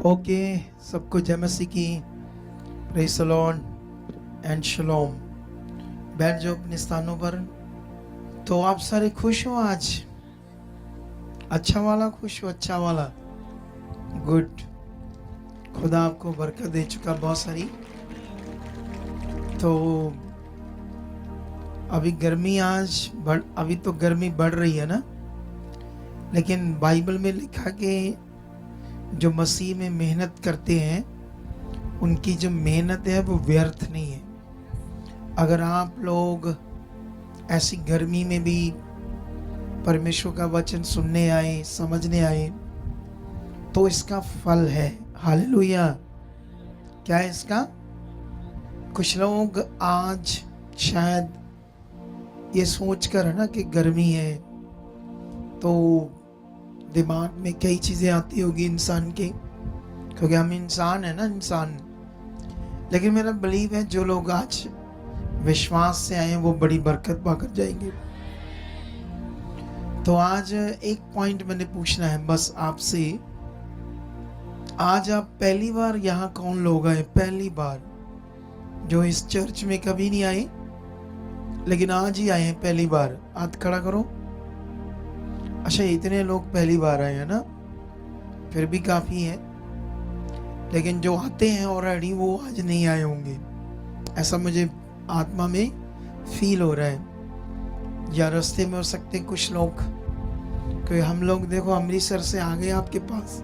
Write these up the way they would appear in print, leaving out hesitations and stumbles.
Okay, सबको जय मसीह की। Praise the lord and shalom. बैठ जाओ अपने स्थानों पर। तो आप सारे खुश हो आज? अच्छा वाला खुश हो? अच्छा वाला गुड। खुदा आपको बरकत दे चुका बहुत सारी। तो अभी गर्मी अभी तो गर्मी बढ़ रही है ना, लेकिन बाइबल में लिखा कि जो मसीह में मेहनत करते हैं उनकी जो मेहनत है वो व्यर्थ नहीं है। अगर आप लोग ऐसी गर्मी में भी परमेश्वर का वचन सुनने आए, समझने आए, तो इसका फल है। हालेलुया। क्या है इसका? कुछ लोग आज शायद ये सोच कर है ना कि गर्मी है, तो दिमाग में कई चीज़ें आती होगी इंसान के, क्योंकि हम इंसान है ना, इंसान। लेकिन मेरा बिलीव है जो लोग आज विश्वास से आए हैं वो बड़ी बरकत पाकर जाएंगे। तो आज एक पॉइंट मैंने पूछना है बस आपसे। आज आप पहली बार यहाँ कौन लोग आए? पहली बार जो इस चर्च में कभी नहीं आए लेकिन आज ही आए हैं पहली बार, हाथ खड़ा करो। अच्छा, इतने लोग पहली बार आए हैं ना, फिर भी काफ़ी है। लेकिन जो आते हैं ऑलरेडी वो आज नहीं आए होंगे, ऐसा मुझे आत्मा में फील हो रहा है। या रास्ते में हो सकते हैं कुछ लोग, क्योंकि हम लोग देखो अमृतसर से आ गए आपके पास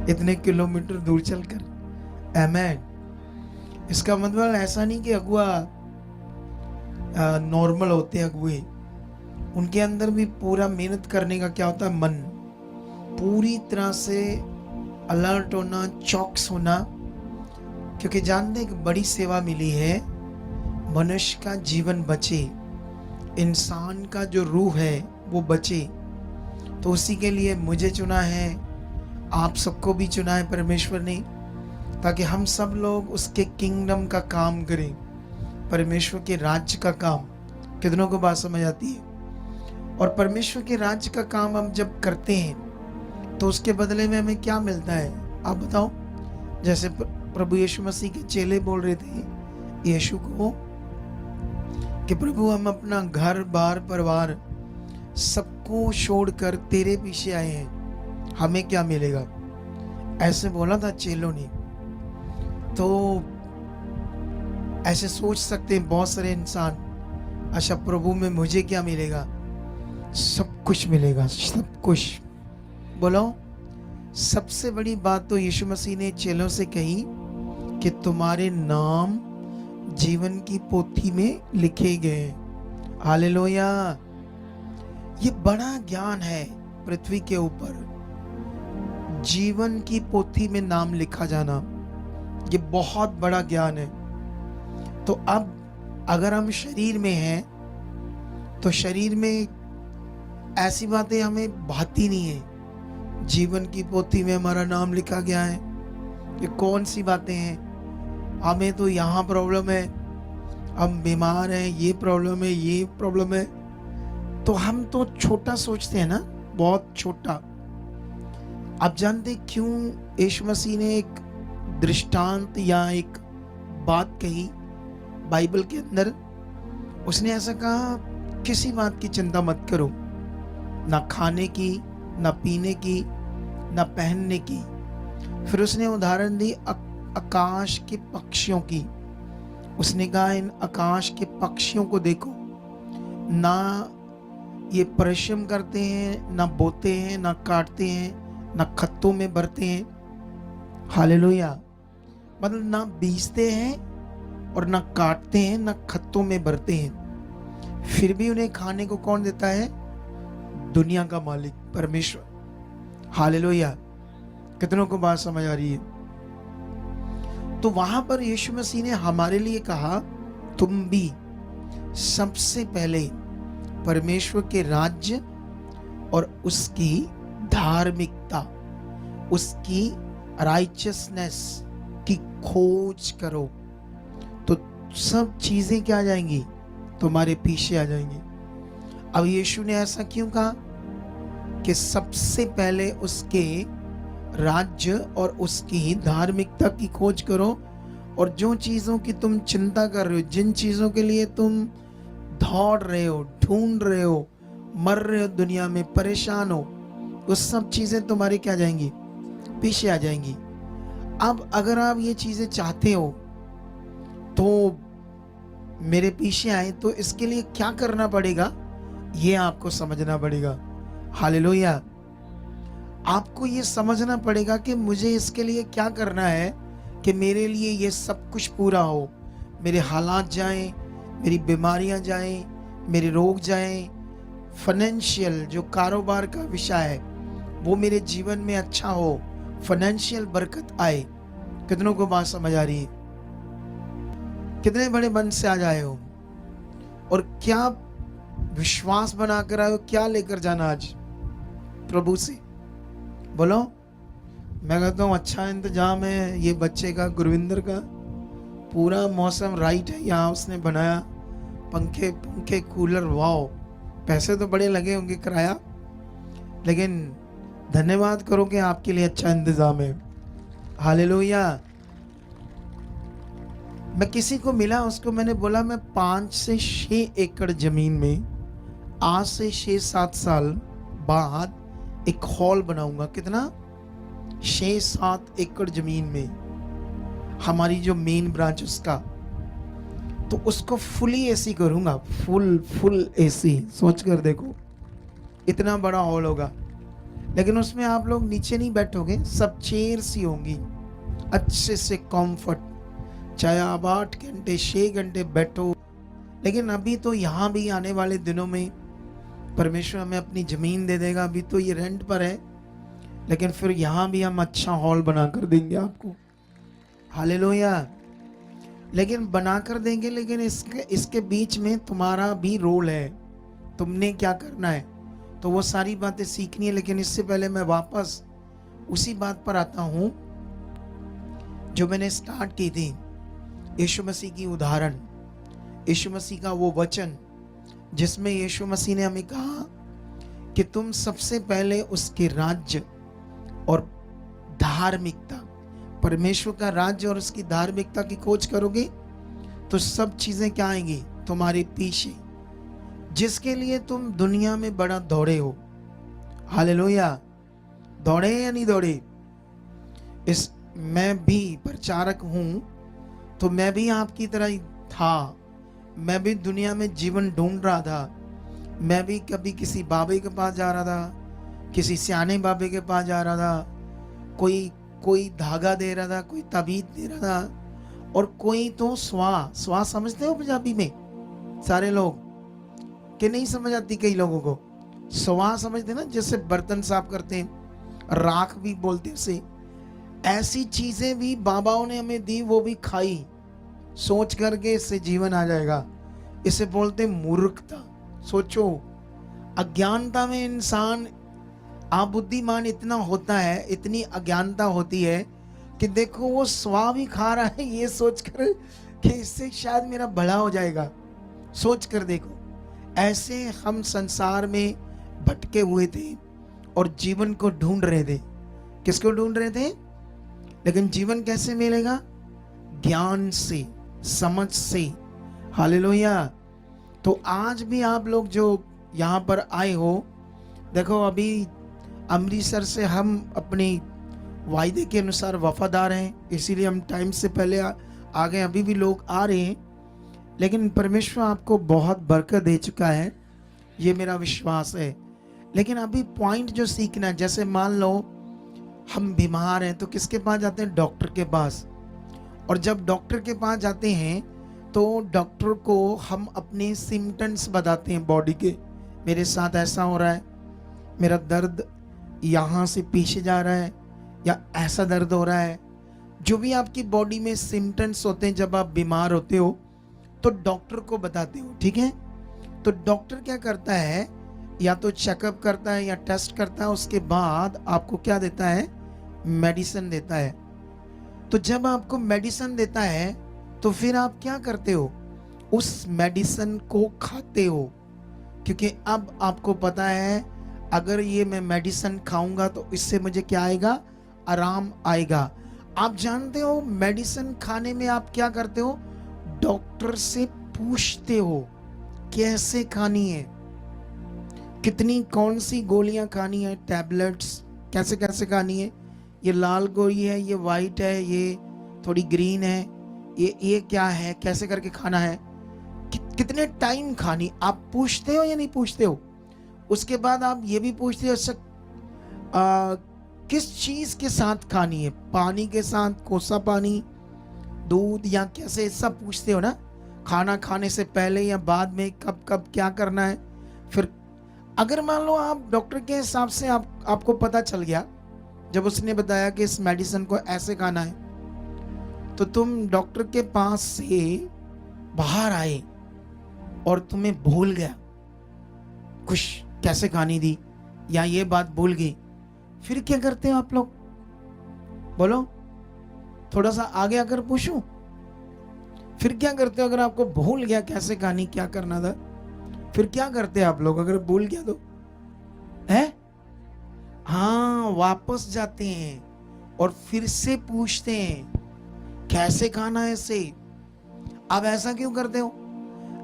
इतने किलोमीटर दूर चलकर। आमेन। इसका मतलब ऐसा नहीं कि अगुआ नॉर्मल होते हैं अगुए, उनके अंदर भी पूरा मेहनत करने का क्या होता है, मन, पूरी तरह से अलर्ट होना, चौकस होना, क्योंकि जानते हैं कि बड़ी सेवा मिली है, मनुष्य का जीवन बचे, इंसान का जो रूह है वो बचे। तो उसी के लिए मुझे चुना है, आप सबको भी चुना है परमेश्वर ने, ताकि हम सब लोग उसके किंगडम का काम करें, परमेश्वर के राज्य का काम। कितनों को बात समझ आती है? और परमेश्वर के राज्य का काम हम जब करते हैं तो उसके बदले में हमें क्या मिलता है, आप बताओ। जैसे प्रभु यीशु मसीह के चेले बोल रहे थे यीशु को कि प्रभु हम अपना घर बार परिवार सबको छोड़कर तेरे पीछे आए हैं, हमें क्या मिलेगा? ऐसे बोला था चेलों ने। तो ऐसे सोच सकते हैं बहुत सारे इंसान, अच्छा प्रभु में मुझे क्या मिलेगा? सब कुछ मिलेगा, सब कुछ। बोलो, सबसे बड़ी बात तो यीशु मसीह ने चेलों से कही कि तुम्हारे नाम जीवन की पोथी में लिखे गए। हालेलुया। ये बड़ा ज्ञान है पृथ्वी के ऊपर, जीवन की पोथी में नाम लिखा जाना, ये बहुत बड़ा ज्ञान है। तो अब अगर हम शरीर में हैं तो शरीर में ऐसी बातें हमें भाती नहीं है। जीवन की पोथी में हमारा नाम लिखा गया है, ये कौन सी बातें हैं? हमें तो यहाँ प्रॉब्लम है, हम बीमार हैं, ये प्रॉब्लम है, ये प्रॉब्लम है। तो हम तो छोटा सोचते हैं ना, बहुत छोटा। आप जानते क्यों यीशु मसीह ने एक दृष्टांत या एक बात कही बाइबल के अंदर? उसने ऐसा कहा, किसी बात की चिंता मत करो, ना खाने की, ना पीने की, ना पहनने की। फिर उसने उदाहरण दी आकाश के पक्षियों की। उसने कहा इन आकाश के पक्षियों को देखो, ना ये परिश्रम करते हैं, ना बोते हैं, ना काटते हैं, ना खत्तों में भरते हैं। हालेलुया। मतलब ना बीजते हैं और ना काटते हैं, ना खत्तों में भरते हैं, फिर भी उन्हें खाने को कौन देता है? दुनिया का मालिक परमेश्वर। हालेलुया। कितनों को बात समझ आ रही है? तो वहां पर यीशु मसीह ने हमारे लिए कहा, तुम भी सबसे पहले परमेश्वर के राज्य और उसकी धार्मिकता, उसकी राइचियसनेस की खोज करो, तो सब चीजें क्या आ जाएंगी? तुम्हारे पीछे आ जाएंगी। अब यीशु ने ऐसा क्यों कहा कि सबसे पहले उसके राज्य और उसकी धार्मिकता की खोज करो, और जो चीज़ों की तुम चिंता कर रहे हो, जिन चीज़ों के लिए तुम दौड़ रहे हो, ढूंढ रहे हो, मर रहे हो, दुनिया में परेशान हो, वो सब चीज़ें तुम्हारी क्या जाएंगी? पीछे आ जाएंगी। अब अगर आप ये चीज़ें चाहते हो तो मेरे पीछे आए, तो इसके लिए क्या करना पड़ेगा ये आपको समझना पड़ेगा। हालेलुया। आपको ये समझना पड़ेगा कि मुझे इसके लिए क्या करना है कि मेरे लिए ये सब कुछ पूरा हो। मेरे हालात जाएं, मेरी बीमारियां जाएं, मेरे रोग जाएं, फाइनेंशियल जो कारोबार का विषय है वो मेरे जीवन में अच्छा हो, फाइनेंशियल बरकत आए। कितनों को बात समझ आ रही है? कितने बड़े मन से आ जाए हो और क्या विश्वास बनाकर आए हो, क्या लेकर जाना आज प्रभु से? बोलो। मैं कहता हूँ अच्छा इंतजाम है ये बच्चे का, गुरविंदर का, पूरा मौसम राइट है, यहाँ उसने बनाया पंखे पंखे कूलर, वाओ। पैसे तो बड़े लगे होंगे किराया, लेकिन धन्यवाद करो कि आपके लिए अच्छा इंतजाम है। हालेलुया। मैं किसी को मिला, उसको मैंने बोला मैं 5 से 6 एकड़ जमीन में आज से 6-7 साल बाद एक हॉल बनाऊंगा। कितना? 6-7 एकड़ जमीन में, हमारी जो मेन ब्रांच उसका, तो उसको फुली एसी करूंगा, फुल एसी। सोच कर देखो इतना बड़ा हॉल होगा, लेकिन उसमें आप लोग नीचे नहीं बैठोगे, सब चेयर्स ही होंगी, अच्छे से कंफर्ट, चाहे आप 8 घंटे 6 घंटे बैठो। लेकिन अभी तो यहाँ भी आने वाले दिनों में परमेश्वर हमें अपनी जमीन दे देगा। अभी तो ये रेंट पर है, लेकिन फिर यहाँ भी हम अच्छा हॉल बना कर देंगे आपको। हालेलुया। लेकिन बना कर देंगे, लेकिन इसके बीच में तुम्हारा भी रोल है। तुमने क्या करना है, तो वो सारी बातें सीखनी है। लेकिन इससे पहले मैं वापस उसी बात पर आता हूं जो मैंने स्टार्ट की थी। यीशु मसीह की उदाहरण, यीशु मसीह का वो वचन जिसमें यीशु मसीह ने हमें कहा कि तुम सबसे पहले उसके राज्य और धार्मिकता, परमेश्वर का राज्य और उसकी धार्मिकता की खोज करोगे तो सब चीजें क्या आएंगी तुम्हारे पीछे, जिसके लिए तुम दुनिया में बड़ा दौड़े हो। हालेलुया। दौड़े या नहीं दौड़े? मैं भी प्रचारक हूं, तो मैं भी आपकी तरह ही था। मैं भी दुनिया में जीवन ढूंढ रहा था। मैं भी कभी किसी बाबे के पास जा रहा था, किसी सियाने बाबे के पास जा रहा था, कोई धागा दे रहा था, कोई तबीत दे रहा था, और कोई तो स्वा समझते हो पंजाबी में सारे लोग, कि नहीं समझ आती कई लोगों को? स्वा समझते ना, जैसे बर्तन साफ करते हैं, राख भी बोलते हैं उसे। ऐसी चीजें भी बाबाओं ने हमें दी, वो भी खाई, सोच करके इससे जीवन आ जाएगा। इसे बोलते मूर्खता। सोचो, अज्ञानता में इंसान अबुद्धिमान इतना होता है, इतनी अज्ञानता होती है कि देखो वो स्वा भी खा रहा है ये सोचकर कि इससे शायद मेरा भला हो जाएगा। सोच कर देखो, ऐसे हम संसार में भटके हुए थे और जीवन को ढूंढ रहे थे। किसको ढूंढ रहे थे? लेकिन जीवन कैसे मिलेगा? ज्ञान से, समझ से। हालेलुया। तो आज भी आप लोग जो यहाँ पर आए हो, देखो अभी अमृतसर से हम अपने वायदे के अनुसार वफादार हैं, इसीलिए हम टाइम से पहले आ गए। अभी भी लोग आ रहे हैं, लेकिन परमेश्वर आपको बहुत बरकत दे चुका है, ये मेरा विश्वास है। लेकिन अभी पॉइंट जो सीखना है, जैसे मान लो हम बीमार हैं तो किसके पास जाते हैं? डॉक्टर के पास। और जब डॉक्टर के पास जाते हैं तो डॉक्टर को हम अपने सिम्टम्स बताते हैं बॉडी के। मेरे साथ ऐसा हो रहा है, मेरा दर्द यहाँ से पीछे जा रहा है, या ऐसा दर्द हो रहा है। जो भी आपकी बॉडी में सिम्टम्स होते हैं जब आप बीमार होते हो तो डॉक्टर को बताते हो, ठीक है? तो डॉक्टर क्या करता है, या तो चेकअप करता है या टेस्ट करता है, उसके बाद आपको क्या देता है? मेडिसिन देता है। तो जब आपको मेडिसिन देता है तो फिर आप क्या करते हो? उस मेडिसिन को खाते हो, क्योंकि अब आपको पता है अगर ये मैं मेडिसिन खाऊंगा तो इससे मुझे क्या आएगा? आराम आएगा। आप जानते हो मेडिसिन खाने में आप क्या करते हो, डॉक्टर से पूछते हो कैसे खानी है, कितनी कौन सी गोलियां खानी है, टैबलेट्स कैसे कैसे खानी है, ये लाल गोली है, ये वाइट है, ये थोड़ी ग्रीन है, ये क्या है, कैसे करके खाना है, कितने टाइम खानी, आप पूछते हो या नहीं पूछते हो। उसके बाद आप ये भी पूछते हो किस चीज के साथ खानी है, पानी के साथ, कोसा पानी, दूध या कैसे, सब पूछते हो ना। खाना खाने से पहले या बाद में, कब कब क्या करना है। फिर अगर मान लो आप डॉक्टर के हिसाब से आपको पता चल गया, जब उसने बताया कि इस मेडिसिन को ऐसे खाना है, तो तुम डॉक्टर के पास से बाहर आए और तुम्हें भूल गया, कुछ कैसे खानी थी या ये बात भूल गई, फिर क्या करते हो आप लोग, बोलो, थोड़ा सा आगे आकर पूछूं, फिर क्या करते हो अगर आपको भूल गया कैसे खानी, क्या करना था, फिर क्या करते हैं आप लोग अगर भूल गया तो, है? हाँ, वापस जाते हैं और फिर से पूछते हैं कैसे खाना है इसे। आप ऐसा क्यों करते हो,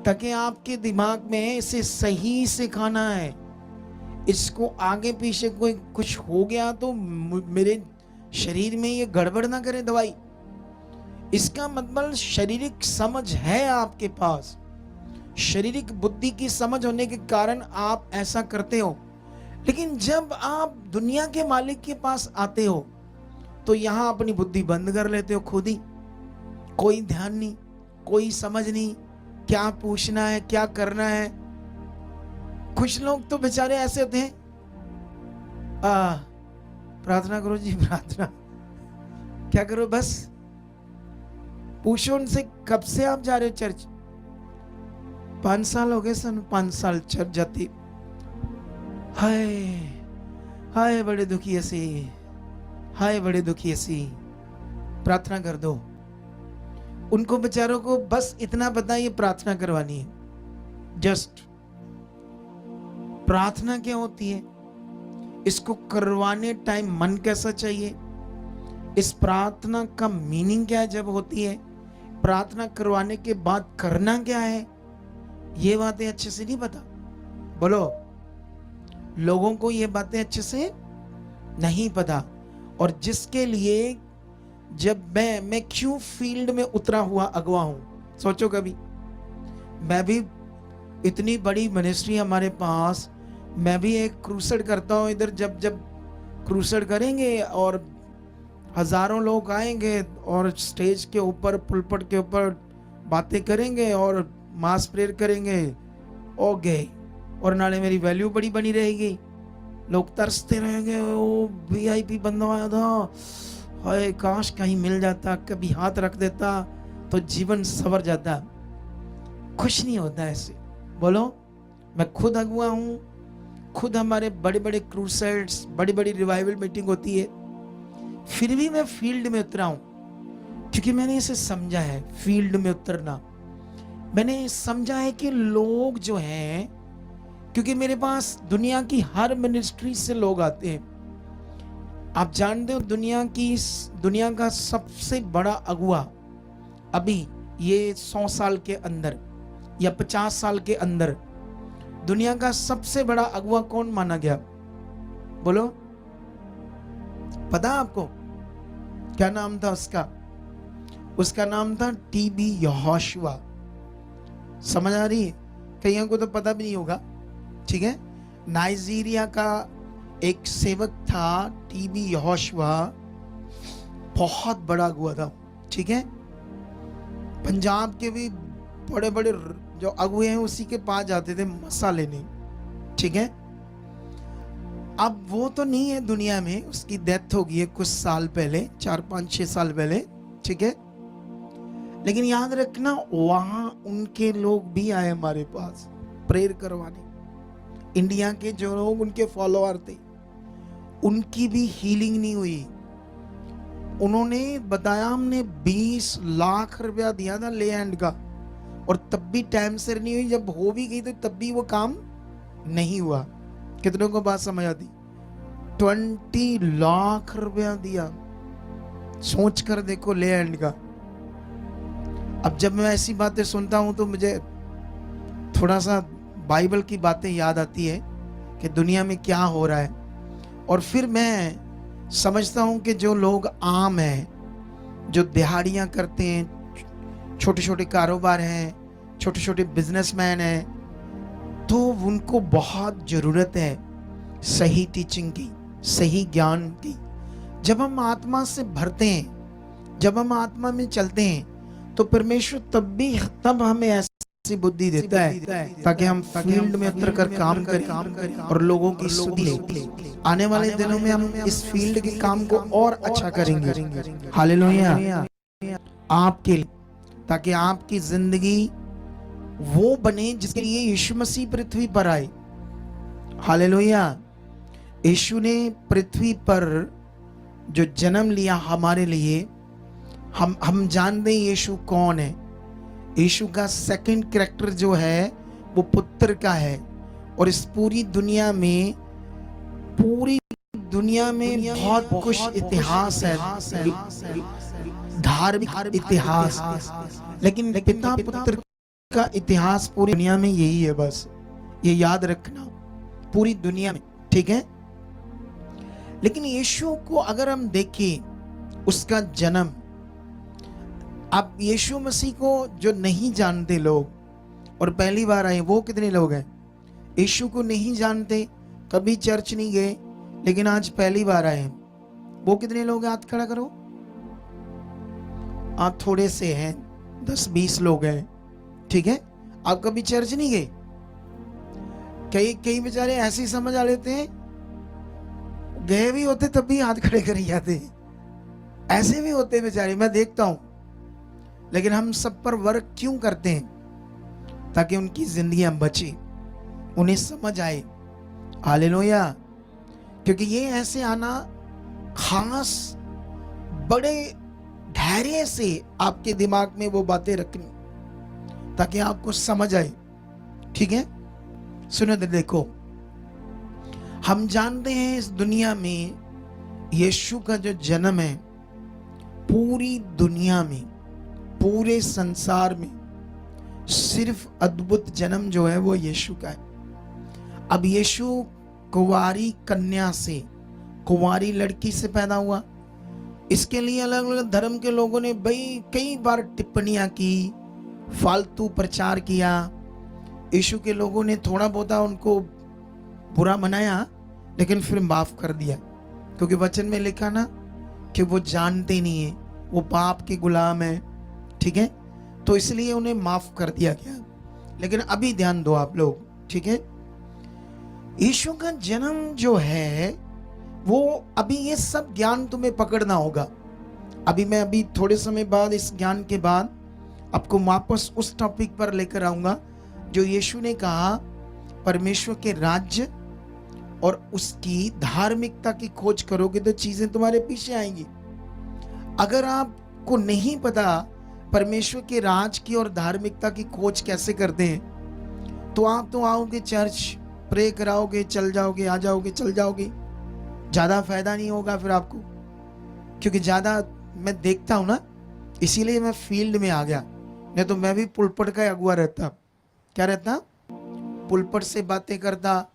ताकि आपके दिमाग में इसे सही से खाना है, इसको आगे पीछे कोई कुछ हो गया तो मेरे शरीर में ये गड़बड़ ना करे दवाई। इसका मतलब शारीरिक समझ है आपके पास, शारीरिक बुद्धि की समझ होने के कारण आप ऐसा करते हो। लेकिन जब आप दुनिया के मालिक के पास आते हो तो यहां अपनी बुद्धि बंद कर लेते हो खुद ही, कोई ध्यान नहीं, कोई समझ नहीं, क्या पूछना है, क्या करना है। कुछ लोग तो बेचारे ऐसे होते हैं, प्रार्थना करो जी, प्रार्थना क्या करो, बस पूछो उनसे कब से आप जा रहे हो चर्च, 5 साल हो गए सन, 5 साल चर्च जाती, हाय हाय बड़े दुखी ऐसी, हाय बड़े दुखी ऐसी, प्रार्थना कर दो। उनको बेचारों को बस इतना पता है ये प्रार्थना करवानी है। जस्ट प्रार्थना क्या होती है, इसको करवाने टाइम मन कैसा चाहिए, इस प्रार्थना का मीनिंग क्या है जब होती है, प्रार्थना करवाने के बाद करना क्या है, ये बातें अच्छे से नहीं पता। बोलो, लोगों को ये बातें अच्छे से नहीं पता। और जिसके लिए जब मैं क्यों फील्ड में उतरा हुआ अगवा हूं, सोचो कभी, मैं भी इतनी बड़ी मिनिस्ट्री हमारे पास, मैं भी एक क्रूसेड करता हूं इधर, जब जब क्रूसेड करेंगे और हजारों लोग आएंगे और स्टेज के ऊपर, पुलपट के ऊपर बातें करेंगे और मास प्रेयर करेंगे, ओ गए, और नाले मेरी वैल्यू बड़ी बनी रहेगी, लोग तरसते रहेंगे, ओ वीआईपी बंदा आया था, हाय काश कहीं मिल जाता, कभी हाथ रख देता तो जीवन संवर जाता। कुछ नहीं होता ऐसे। बोलो, मैं खुद अगुआ हूं, खुद हमारे बड़े बड़े क्रूसेड्स, बड़ी बड़ी रिवाइवल मीटिंग होती है, फिर भी मैं फील्ड में उतरा हूं, क्योंकि मैंने इसे समझा है। फील्ड में उतरना मैंने समझा है कि लोग जो हैं, क्योंकि मेरे पास दुनिया की हर मिनिस्ट्री से लोग आते हैं। आप जानते हो दुनिया का सबसे बड़ा अगुआ अभी ये 100 साल के अंदर या 50 साल के अंदर दुनिया का सबसे बड़ा अगुआ कौन माना गया, बोलो, पता आपको क्या नाम था उसका? उसका नाम था टीबी यहोशुआ। समझ आ रही है? कईयों को तो पता भी नहीं होगा, ठीक है। नाइजीरिया का एक सेवक था टीबी यहोशुआ, बहुत बड़ा अगुआ था, ठीक है। पंजाब के भी बड़े बड़े जो अगुए हैं उसी के पास जाते थे मसा लेने, ठीक है। अब वो तो नहीं है दुनिया में, उसकी डेथ हो गई है कुछ साल पहले, 4-5-6 साल पहले, ठीक है। लेकिन याद रखना, वहां उनके लोग भी आए हमारे पास प्रेयर करवाने। इंडिया के जो लोग उनके फॉलोअर थे, उनकी भी हीलिंग नहीं हुई। उन्होंने बताया, हमने 20 लाख रुपया दिया था लैंड का, और तब भी टाइम से नहीं हुई। जब हो भी गई तो तब भी वो काम नहीं हुआ। कितनों को बात समझ आती? 20 लाख रुपया दिया। सोच कर देखो लैंड का। अब जब मैं ऐसी बातें सुनता हूं तो मुझे थोड़ा सा बाइबल की बातें याद आती है कि दुनिया में क्या हो रहा है। और फिर मैं समझता हूं कि जो लोग आम हैं, जो दिहाड़ियां करते हैं, छोटे छोटे कारोबार हैं, छोटे छोटे बिजनेसमैन हैं, तो उनको बहुत ज़रूरत है सही टीचिंग की, सही ज्ञान की। जब हम आत्मा से भरते हैं, जब हम आत्मा में चलते हैं, तो परमेश्वर तब हमें ऐसी बुद्धि देता है ताकि हम फील्ड में उतर कर काम करें और लोगों की सुधि लें। आने वाले दिनों में हम इस फील्ड के काम को और अच्छा करेंगे। हालेलुया आपके लिए, ताकि आपकी जिंदगी वो बने जिसके लिए यीशु मसीह पृथ्वी पर आए। हालेलुया। यीशु ने पृथ्वी पर जो जन्म लिया हमारे लिए, हम जानते हैं यीशु कौन है। यीशु का सेकंड कैरेक्टर जो है वो पुत्र का है। और इस पूरी दुनिया में बहुत कुछ इतिहास है, धार्मिक इतिहास, लेकिन पिता पुत्र का इतिहास पूरी दुनिया में यही है। बस ये याद रखना, पूरी दुनिया में, ठीक है। लेकिन यीशु को अगर हम देखें, उसका जन्म, आप यीशु मसीह को जो नहीं जानते लोग और पहली बार आए, वो कितने लोग हैं? यीशु को नहीं जानते, कभी चर्च नहीं गए, लेकिन आज पहली बार आए, वो कितने लोग हैं? हाथ खड़ा करो। आप थोड़े से हैं, 10-20 लोग हैं, ठीक है। आप कभी चर्च नहीं गए। कई बेचारे ऐसे ही समझ आ लेते हैं, गए भी होते तब भी हाथ खड़े कर जाते, ऐसे भी होते बेचारे, मैं देखता हूं। लेकिन हम सब पर वर्क क्यों करते हैं? ताकि उनकी जिंदगियां बचे, उन्हें समझ आए। हालेलुया। क्योंकि ये ऐसे आना खास, बड़े धैर्य से आपके दिमाग में वो बातें रखनी ताकि आपको समझ आए, ठीक है। सुनो देखो, हम जानते हैं इस दुनिया में यीशु का जो जन्म है, पूरी दुनिया में, पूरे संसार में सिर्फ अद्भुत जन्म जो है वो यीशु का है। अब यीशु कुंवारी कन्या से, कुंवारी लड़की से पैदा हुआ। इसके लिए अलग अलग धर्म के लोगों ने भाई कई बार टिप्पणियां की, फालतू प्रचार किया। यीशु के लोगों ने थोड़ा बहुत उनको बुरा मनाया, लेकिन फिर माफ कर दिया, क्योंकि वचन में लिखा ना कि वो जानते नहीं है, वो पाप के गुलाम है, ठीक है। तो इसलिए उन्हें माफ कर दिया गया। लेकिन अभी ध्यान दो आप लोग, ठीक है। यीशु का जन्म जो है वो, अभी ये सब ज्ञान तुम्हें पकड़ना होगा। अभी थोड़े समय बाद, इस ज्ञान के बाद आपको वापस उस टॉपिक पर लेकर आऊंगा जो यीशु ने कहा, परमेश्वर के राज्य और उसकी धार्मिकता की खोज करोगे तो चीजें तुम्हारे पीछे आएंगी। अगर आपको नहीं पता परमेश्वर के राज की और धार्मिकता की खोज कैसे करते हैं, तो आप तो आओगे चर्च, प्रे कराओगे, चल जाओगे, आ जाओगे, चल जाओगे, ज्यादा फायदा नहीं होगा फिर आपको। क्योंकि ज्यादा मैं देखता हूं ना, इसीलिए मैं फील्ड में आ गया, नहीं तो मैं भी पुलपट का अगुआ रहता। क्या रहता? पुलपट से बातें करता।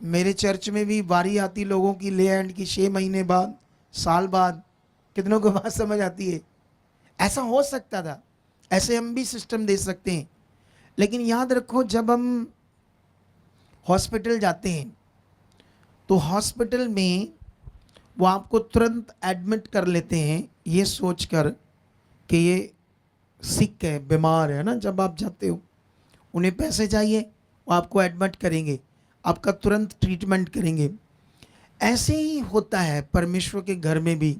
मेरे चर्च में भी बारी आती लोगों की ले एंड की, 6 महीने बाद, साल बाद, कितनों को बात समझ आती है। ऐसा हो सकता था, ऐसे हम भी सिस्टम दे सकते हैं। लेकिन याद रखो, जब हम हॉस्पिटल जाते हैं तो हॉस्पिटल में वो आपको तुरंत एडमिट कर लेते हैं, ये सोचकर कि ये सिक है, बीमार है ना। जब आप जाते हो, उन्हें पैसे चाहिए, वो आपको एडमिट करेंगे, आपका तुरंत ट्रीटमेंट करेंगे। ऐसे ही होता है परमेश्वर के घर में भी।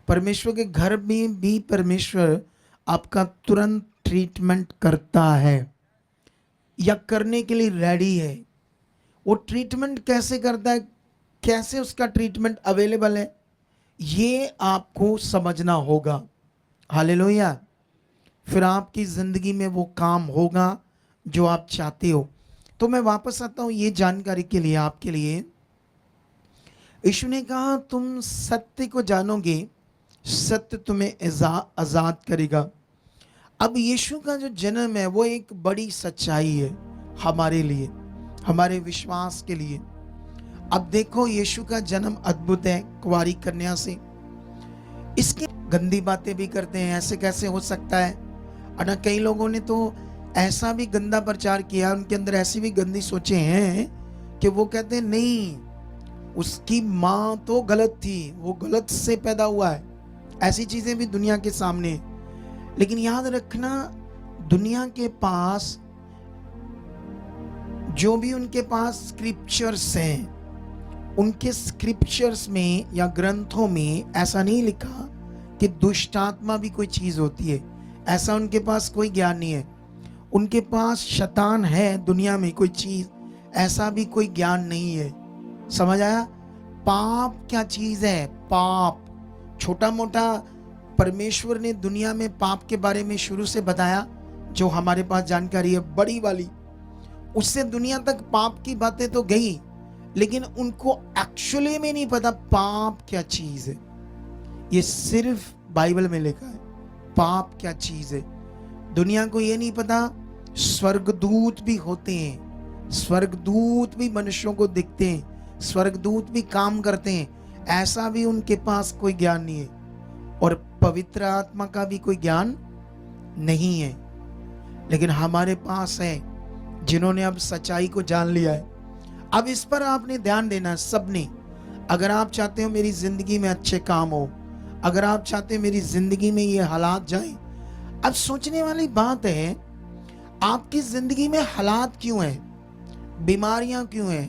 परमेश्वर के घर में भी परमेश्वर आपका तुरंत ट्रीटमेंट करता है, या करने के लिए रेडी है। वो ट्रीटमेंट कैसे करता है, कैसे उसका ट्रीटमेंट अवेलेबल है, ये आपको समझना होगा। हालेलुया। फिर आपकी जिंदगी में वो काम होगा जो आप चाहते हो। तो मैं वापस आता हूं ये जानकारी के लिए आपके लिए। यीशु ने कहा तुम सत्य को जानोगे, सत्य तुम्हें आजाद करेगा। अब यीशु का जो जन्म है वो एक बड़ी सच्चाई है हमारे लिए, हमारे विश्वास के लिए। अब देखो यीशु का जन्म अद्भुत है, कुंवारी कन्या से। इसकी गंदी बातें भी करते हैं, ऐसे कैसे हो सकता है। और ना कई लोगों ने तो ऐसा भी गंदा प्रचार किया, उनके अंदर ऐसी भी गंदी सोचे हैं कि वो कहते हैं नहीं, उसकी माँ तो गलत थी, वो गलत से पैदा हुआ है। ऐसी चीजें भी दुनिया के सामने। लेकिन याद रखना, दुनिया के पास जो भी उनके पास स्क्रिप्चर्स हैं, उनके स्क्रिप्चर्स में या ग्रंथों में ऐसा नहीं लिखा कि दुष्ट आत्मा भी कोई चीज होती है। ऐसा उनके पास कोई ज्ञान नहीं है। उनके पास शैतान है दुनिया में कोई चीज, ऐसा भी कोई ज्ञान नहीं है। समझ आया? पाप क्या चीज है? पाप छोटा मोटा परमेश्वर ने दुनिया में पाप के बारे में शुरू से बताया, जो हमारे पास जानकारी है बड़ी वाली, उससे दुनिया तक पाप की बातें तो गई, लेकिन उनको एक्चुअली में नहीं पता पाप क्या चीज है। ये सिर्फ बाइबल में लिखा है, पाप क्या चीज है। दुनिया को ये नहीं पता स्वर्गदूत भी होते हैं, स्वर्गदूत भी मनुष्यों को दिखते हैं, स्वर्गदूत भी काम करते हैं, ऐसा भी उनके पास कोई ज्ञान नहीं है। और पवित्र आत्मा का भी कोई ज्ञान नहीं है। लेकिन हमारे पास है, जिन्होंने अब सच्चाई को जान लिया है। अब इस पर आपने ध्यान देना सबने। अगर आप चाहते हो मेरी जिंदगी में अच्छे काम हो, अगर आप चाहते हो मेरी जिंदगी में ये हालात जाएं, अब सोचने वाली बात है, आपकी जिंदगी में हालात क्यों है, बीमारियां क्यों है,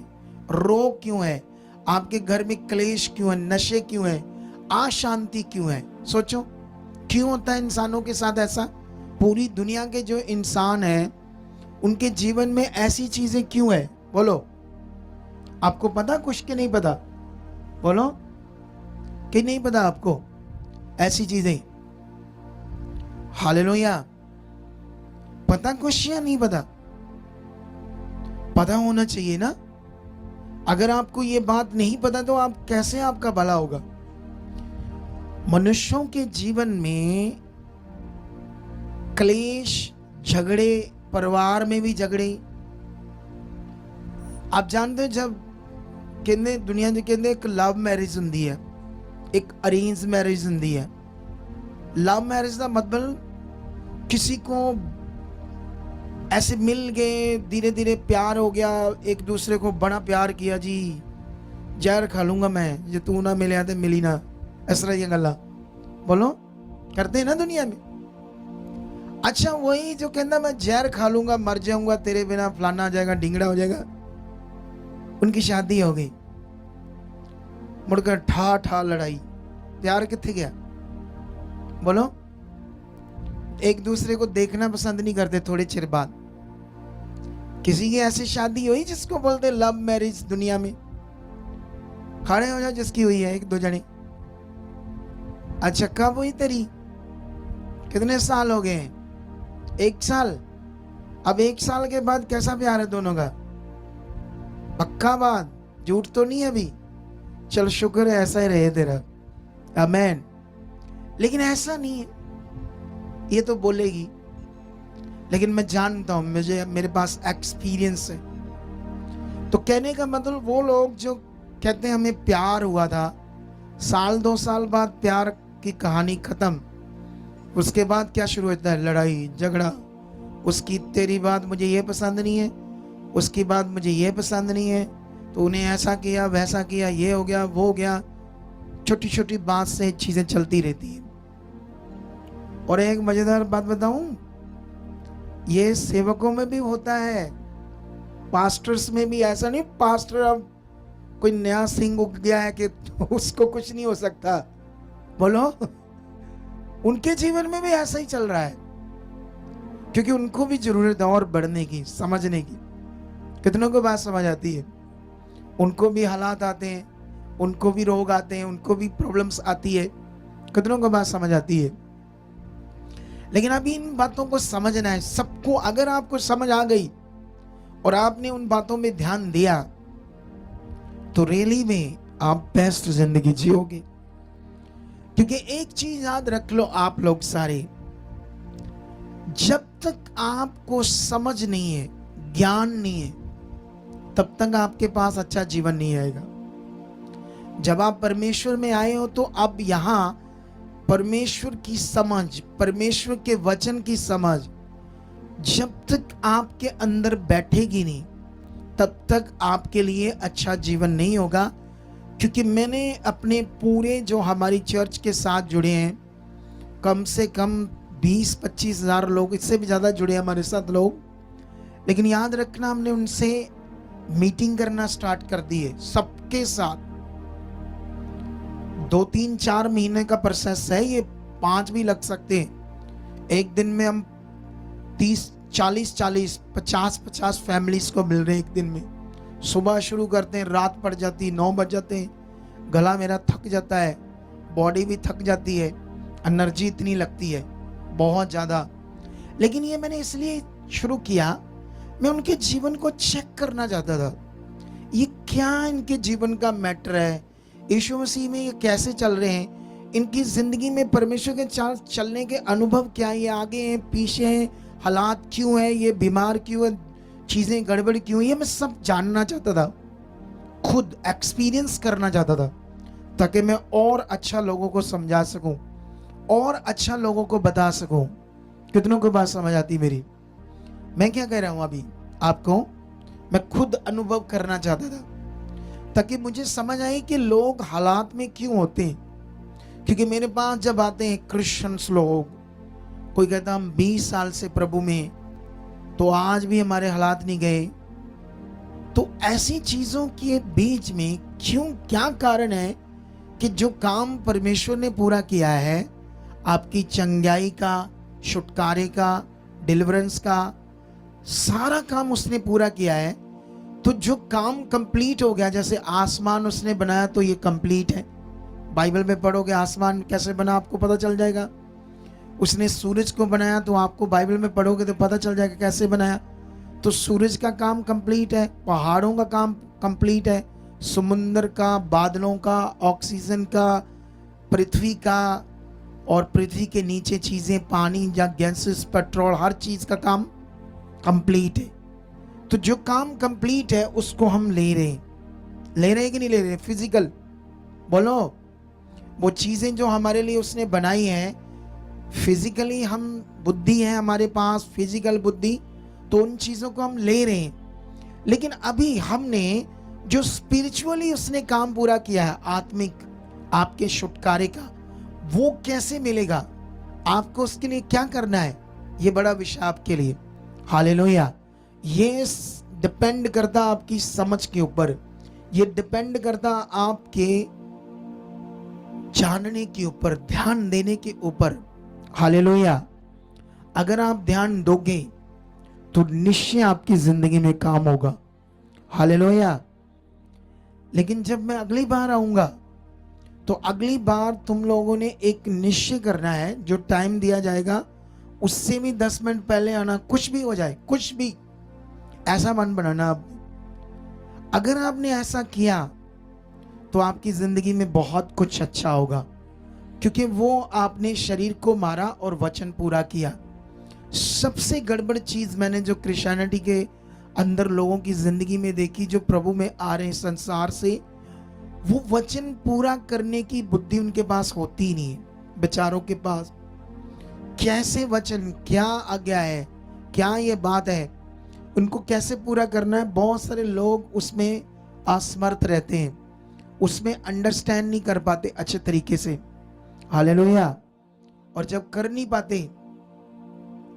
रोग क्यों है, आपके घर में क्लेश क्यों है, नशे क्यों है, अशांति क्यों है? सोचो, क्यों होता है इंसानों के साथ ऐसा? पूरी दुनिया के जो इंसान हैं उनके जीवन में ऐसी चीजें क्यों है? बोलो, आपको पता कुछ के नहीं पता? बोलो कि नहीं पता आपको ऐसी चीजें? हालेलुया। पता कुछ या नहीं पता? पता होना चाहिए ना। अगर आपको ये बात नहीं पता तो आप कैसे, आपका भला होगा? मनुष्यों के जीवन में क्लेश, झगड़े, परिवार में भी झगड़े। आप जानते हो, जब कहते दुनिया के कहते एक लव मैरिज होंदी है, एक अरेंज मैरिज होंदी है। लव मैरिज का मतलब किसी को ऐसे मिल गए, धीरे धीरे प्यार हो गया, एक दूसरे को बड़ा प्यार किया, जी जहर खा लूंगा मैं जे तू ना मिले तो मिली ना, इस तरह की गल्ला बोलो करते हैं ना दुनिया में। अच्छा, वही जो कहता मैं जहर खा लूंगा, मर जाऊंगा तेरे बिना, फलाना हो जाएगा, ढिंगड़ा हो जाएगा, उनकी शादी हो गई, मुड़कर ठा ठा लड़ाई, प्यार किथे गया? बोलो, एक दूसरे को देखना पसंद नहीं करते थोड़े चिर बाद। किसी की ऐसी शादी हुई जिसको बोलते लव मैरिज दुनिया में? खड़े हो जाओ जिसकी हुई है, एक दो जने। अच्छा, कब हुई तेरी? कितने साल हो गए? 1 साल। अब 1 साल के बाद कैसा प्यार है दोनों का? पक्का बात, झूठ तो नहीं है अभी? चल शुक्र है, ऐसा ही रहे तेरा, आमेन। लेकिन ऐसा नहीं है, ये तो बोलेगी, लेकिन मैं जानता हूं, मेरे पास एक्सपीरियंस है। तो कहने का मतलब, वो लोग जो कहते हैं हमें प्यार हुआ था, 1-2 साल बाद प्यार की कहानी खत्म, उसके बाद क्या शुरू होता है? लड़ाई झगड़ा। उसकी तेरी बात मुझे ये पसंद नहीं है, उसकी बात मुझे ये पसंद नहीं है, तो उन्हें ऐसा किया, वैसा किया, ये हो गया, वो हो गया। छोटी छोटी बात से चीजें चलती रहती हैं। और एक मजेदार बात बताऊं, ये सेवकों में भी होता है, पास्टर्स में भी। ऐसा नहीं पास्टर अब कोई नया सिंह उग गया है कि उसको कुछ नहीं हो सकता। बोलो, उनके जीवन में भी ऐसा ही चल रहा है, क्योंकि उनको भी जरूरत है और बढ़ने की, समझने की। कितनों को बात समझ आती है? उनको भी हालात आते हैं, उनको भी रोग आते हैं, उनको भी प्रॉब्लम्स आती है। कितनों को बात समझ आती है? लेकिन अभी इन बातों को समझना है सबको। अगर आपको समझ आ गई और आपने उन बातों में ध्यान दिया, तो रियली में आप बेस्ट जिंदगी जियोगे। क्योंकि एक चीज याद रख लो आप लोग सारे, जब तक आपको समझ नहीं है, ज्ञान नहीं है, तब तक आपके पास अच्छा जीवन नहीं आएगा। जब आप परमेश्वर में आए हो तो अब यहां परमेश्वर की समझ, परमेश्वर के वचन की समझ जब तक आपके अंदर बैठेगी नहीं, तब तक आपके लिए अच्छा जीवन नहीं होगा। क्योंकि मैंने अपने पूरे जो हमारी चर्च के साथ जुड़े हैं, कम से कम 20-25 हज़ार लोग, इससे भी ज़्यादा जुड़े हमारे साथ लोग, लेकिन याद रखना हमने उनसे मीटिंग करना स्टार्ट कर दी है सबके साथ। 2-3-4 महीने का प्रोसेस है ये, 5 भी लग सकते हैं। एक दिन में हम 30-40, 50-50 फैमिलीज को मिल रहे हैं एक दिन में। सुबह शुरू करते हैं, रात पड़ जाती है, 9 बज जाते हैं, गला मेरा थक जाता है, बॉडी भी थक जाती है, एनर्जी इतनी लगती है बहुत ज़्यादा। लेकिन ये मैंने इसलिए शुरू किया, मैं उनके जीवन को चेक करना चाहता था, ये क्या इनके जीवन का मैटर है, यीशु मसीह में ये कैसे चल रहे हैं, इनकी ज़िंदगी में परमेश्वर के साथ चलने के अनुभव क्या है, ये आगे हैं पीछे हैं, हालात क्यों है, ये बीमार क्यों है, चीज़ें गड़बड़ क्यों है, ये मैं सब जानना चाहता था, खुद एक्सपीरियंस करना चाहता था, ताकि मैं और अच्छा लोगों को समझा सकूं, और अच्छा लोगों को बता सकूं। कितनों को बात समझ आती मेरी? मैं क्या कह रहा हूं अभी आपको, मैं खुद अनुभव करना चाहता था, ताकि मुझे समझ आए कि लोग हालात में क्यों होते हैं। क्योंकि मेरे पास जब आते हैं क्रिश्चियंस लोग, कोई कहता हम 20 साल से प्रभु में, तो आज भी हमारे हालात नहीं गए। तो ऐसी चीजों के बीच में क्यों, क्या कारण है कि जो काम परमेश्वर ने पूरा किया है, आपकी चंगाई का, छुटकारे का, डिलीवरेंस का, सारा काम उसने पूरा किया है। तो जो काम कंप्लीट हो गया, जैसे आसमान उसने बनाया तो ये कंप्लीट है। बाइबल में पढ़ोगे आसमान कैसे बना आपको पता चल जाएगा। उसने सूरज को बनाया तो आपको बाइबल में पढ़ोगे तो पता चल जाएगा कैसे बनाया। तो सूरज का काम कंप्लीट है, पहाड़ों का काम कंप्लीट है, समुद्र का, बादलों का, ऑक्सीजन का, पृथ्वी का, और पृथ्वी के नीचे चीजें, पानी या गैसेस, पेट्रोल, हर चीज का काम कंप्लीट है। तो जो काम कंप्लीट है उसको हम ले रहे हैं कि नहीं ले रहे? फिजिकल बोलो, वो चीजें जो हमारे लिए उसने बनाई हैं, फिजिकली हम, बुद्धि है हमारे पास, फिजिकल बुद्धि, तो उन चीजों को हम ले रहे हैं। लेकिन अभी हमने जो स्पिरिचुअली उसने काम पूरा किया है, आत्मिक, आपके छुटकारे का, वो कैसे मिलेगा, आपको उसके लिए क्या करना है, ये बड़ा विषय आपके लिए। हालेलुया। ये डिपेंड करता आपकी समझ के ऊपर, ये डिपेंड करता आपके जानने के ऊपर, ध्यान देने के ऊपर। हालेलुया। अगर आप ध्यान दोगे तो निश्चय आपकी जिंदगी में काम होगा। हालेलुया। लेकिन जब मैं अगली बार आऊंगा तो अगली बार तुम लोगों ने एक निश्चय करना है, जो टाइम दिया जाएगा उससे भी 10 मिनट पहले आना, कुछ भी हो जाए, कुछ भी, ऐसा मन बनाना आप। अगर आपने ऐसा किया तो आपकी जिंदगी में बहुत कुछ अच्छा होगा, क्योंकि वो आपने शरीर को मारा और वचन पूरा किया। सबसे गड़बड़ चीज मैंने जो क्रिश्चियनिटी के अंदर लोगों की जिंदगी में देखी, जो प्रभु में आ रहे हैं संसार से, वो वचन पूरा करने की बुद्धि उनके पास होती ही नहीं है बेचारों के पास। कैसे वचन, क्या आज्ञा है, क्या ये बात है, उनको कैसे पूरा करना है, बहुत सारे लोग उसमें असमर्थ रहते हैं, उसमें अंडरस्टैंड नहीं कर पाते अच्छे तरीके से। हालेलुया। और जब कर नहीं पाते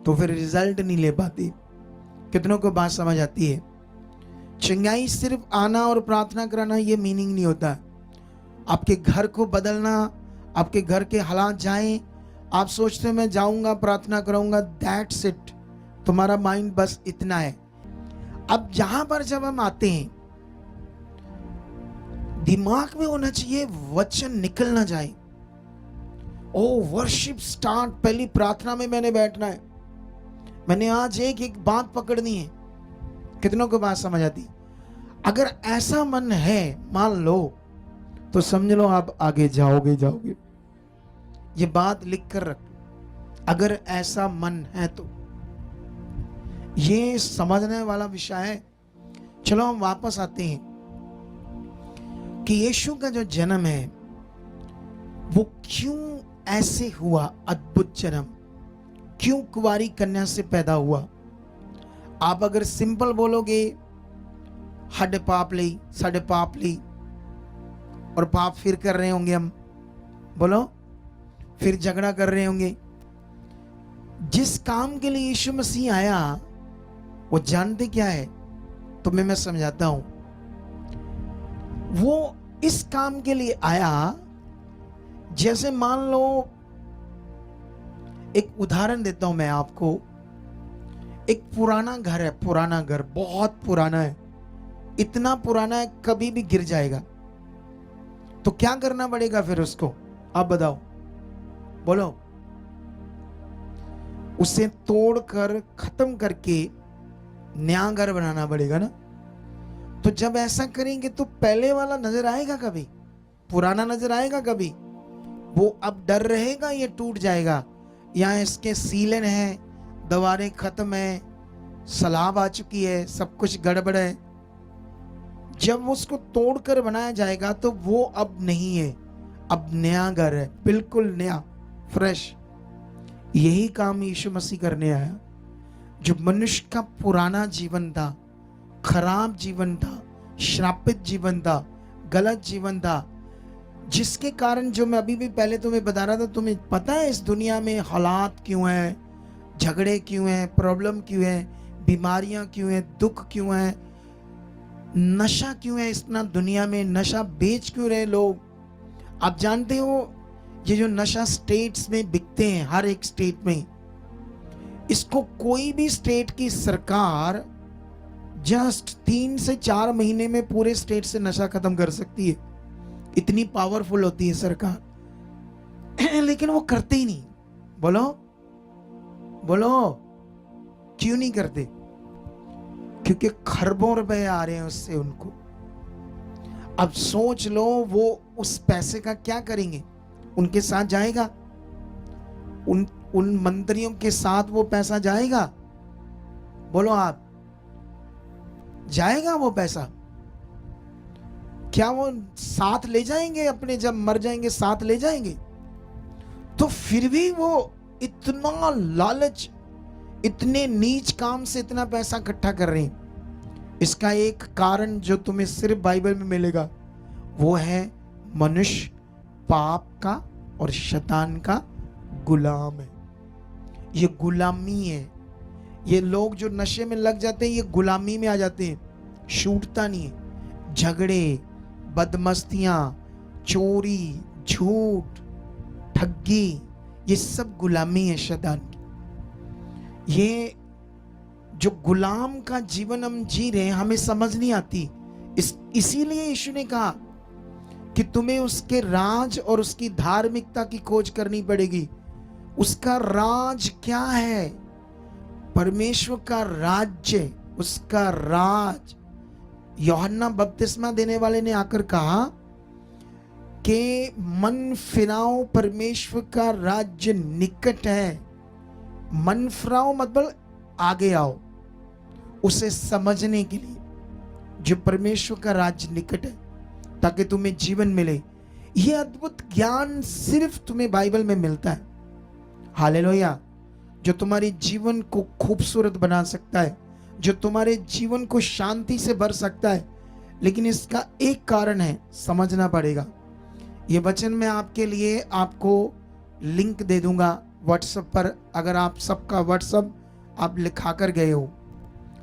तो फिर रिजल्ट नहीं ले पाते। कितनों को बात समझ आती है? चंगाई सिर्फ आना और प्रार्थना कराना ये मीनिंग नहीं होता। आपके घर को बदलना, आपके घर के हालात जाएं, आप सोचते हो मैं जाऊंगा प्रार्थना करूंगा, दैट्स इट, तुम्हारा माइंड बस इतना है। अब यहां पर जब हम आते हैं, दिमाग में होना चाहिए वचन निकल ना जाए। ओ वर्शिप स्टार्ट, पहली प्रार्थना में मैंने बैठना है, मैंने आज एक एक बात पकड़नी है। कितनों को बात समझ आती? अगर ऐसा मन है, मान लो तो समझ लो आप आगे जाओगे जाओगे। ये बात लिख कर रख, अगर ऐसा मन है तो। ये समझने वाला विषय है। चलो हम वापस आते हैं कि यीशु का जो जन्म है वो क्यों ऐसे हुआ, अद्भुत जन्म क्यों कुंवारी कन्या से पैदा हुआ। आप अगर सिंपल बोलोगे हड पाप ली साढ़े पाप ली, और पाप फिर कर रहे होंगे हम, बोलो फिर झगड़ा कर रहे होंगे। जिस काम के लिए यीशु मसीह आया वो जानते क्या है? तुम्हें मैं समझाता हूं। वो इस काम के लिए आया, जैसे मान लो, एक उदाहरण देता हूं मैं आपको। एक पुराना घर है, पुराना घर बहुत पुराना है, इतना पुराना है कभी भी गिर जाएगा। तो क्या करना पड़ेगा फिर उसको? आप बताओ, बोलो। उसे तोड़कर खत्म करके नया घर बनाना पड़ेगा ना। तो जब ऐसा करेंगे तो पहले वाला नजर आएगा कभी? पुराना नजर आएगा कभी? वो अब डर रहेगा ये टूट जाएगा, यहाँ इसके सीलन है, दीवारें खत्म है, सलाब आ चुकी है, सब कुछ गड़बड़ है। जब उसको तोड़कर बनाया जाएगा तो वो अब नहीं है, अब नया घर है, बिल्कुल नया, फ्रेश। यही काम यीशु मसीह करने आया। जो मनुष्य का पुराना जीवन था, खराब जीवन था, श्रापित जीवन था, गलत जीवन था, जिसके कारण, जो मैं अभी भी पहले तुम्हें बता रहा था, तुम्हें पता है इस दुनिया में हालात क्यों है, झगड़े क्यों हैं, प्रॉब्लम क्यों है, बीमारियां क्यों हैं, दुख क्यों है, नशा क्यों है, इतना दुनिया में नशा बेच क्यों रहे लोग। आप जानते हो ये जो नशा स्टेट्स में बिकते हैं, हर एक स्टेट में, इसको कोई भी स्टेट की सरकार जस्ट 3 से 4 महीने में पूरे स्टेट से नशा खत्म कर सकती है, इतनी पावरफुल होती है सरकार। लेकिन वो करते ही नहीं। बोलो बोलो, क्यों नहीं करते? क्योंकि खरबों रुपए आ रहे हैं उससे उनको। अब सोच लो वो उस पैसे का क्या करेंगे? उनके साथ जाएगा, उन मंत्रियों के साथ वो पैसा जाएगा? बोलो आप, जाएगा वो पैसा? क्या वो साथ ले जाएंगे अपने? जब मर जाएंगे साथ ले जाएंगे? तो फिर भी वो इतना लालच, इतने नीच काम से इतना पैसा इकट्ठा कर रहे हैं। इसका एक कारण जो तुम्हें सिर्फ बाइबल में मिलेगा वो है मनुष्य पाप का और शैतान का गुलाम है। ये गुलामी है। ये लोग जो नशे में लग जाते हैं ये गुलामी में आ जाते हैं, छूटता नहीं है। झगड़े, बदमस्तियां, चोरी, झूठ, ठगी, ये सब गुलामी है शैतान की। ये जो गुलाम का जीवन हम जी रहे हैं हमें समझ नहीं आती। इसीलिए यीशु ने कहा कि तुम्हें उसके राज और उसकी धार्मिकता की खोज करनी पड़ेगी। उसका राज क्या है? परमेश्वर का राज्य, उसका राज। यूहन्ना बपतिस्मा देने वाले ने आकर कहा कि मन फिराओ, परमेश्वर का राज्य निकट है। मन फिराओ मतलब आगे आओ उसे समझने के लिए, जो परमेश्वर का राज्य निकट है, ताकि तुम्हें जीवन मिले। यह अद्भुत ज्ञान सिर्फ तुम्हें बाइबल में मिलता है। हालेलुया। जो तुम्हारे जीवन को खूबसूरत बना सकता है, जो तुम्हारे जीवन को शांति से भर सकता है। लेकिन इसका एक कारण है, समझना पड़ेगा। ये वचन मैं आपके लिए आपको लिंक दे दूंगा व्हाट्सएप पर। अगर आप सबका व्हाट्सएप आप लिखा कर गए हो,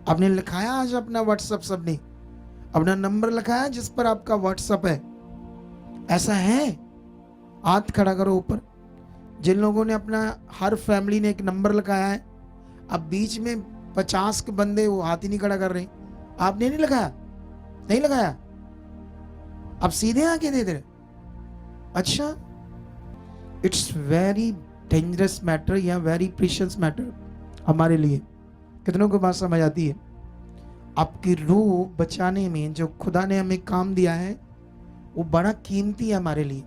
आपने लिखाया आज अपना व्हाट्सएप, सबने अपना नंबर लिखाया जिस पर आपका व्हाट्सएप है, ऐसा है? हाथ खड़ा करो ऊपर। जिन लोगों ने अपना, हर फैमिली ने एक नंबर लगाया है। अब बीच में 50 के बंदे वो हाथ ही नहीं खड़ा कर रहे। आपने नहीं लगाया? नहीं लगाया? अब सीधे आके दे दे। अच्छा, इट्स वेरी डेंजरस मैटर या वेरी प्रीशियस मैटर हमारे लिए। कितनों को बात समझ आती है? आपकी रूह बचाने में जो खुदा ने हमें काम दिया है वो बड़ा कीमती है हमारे लिए।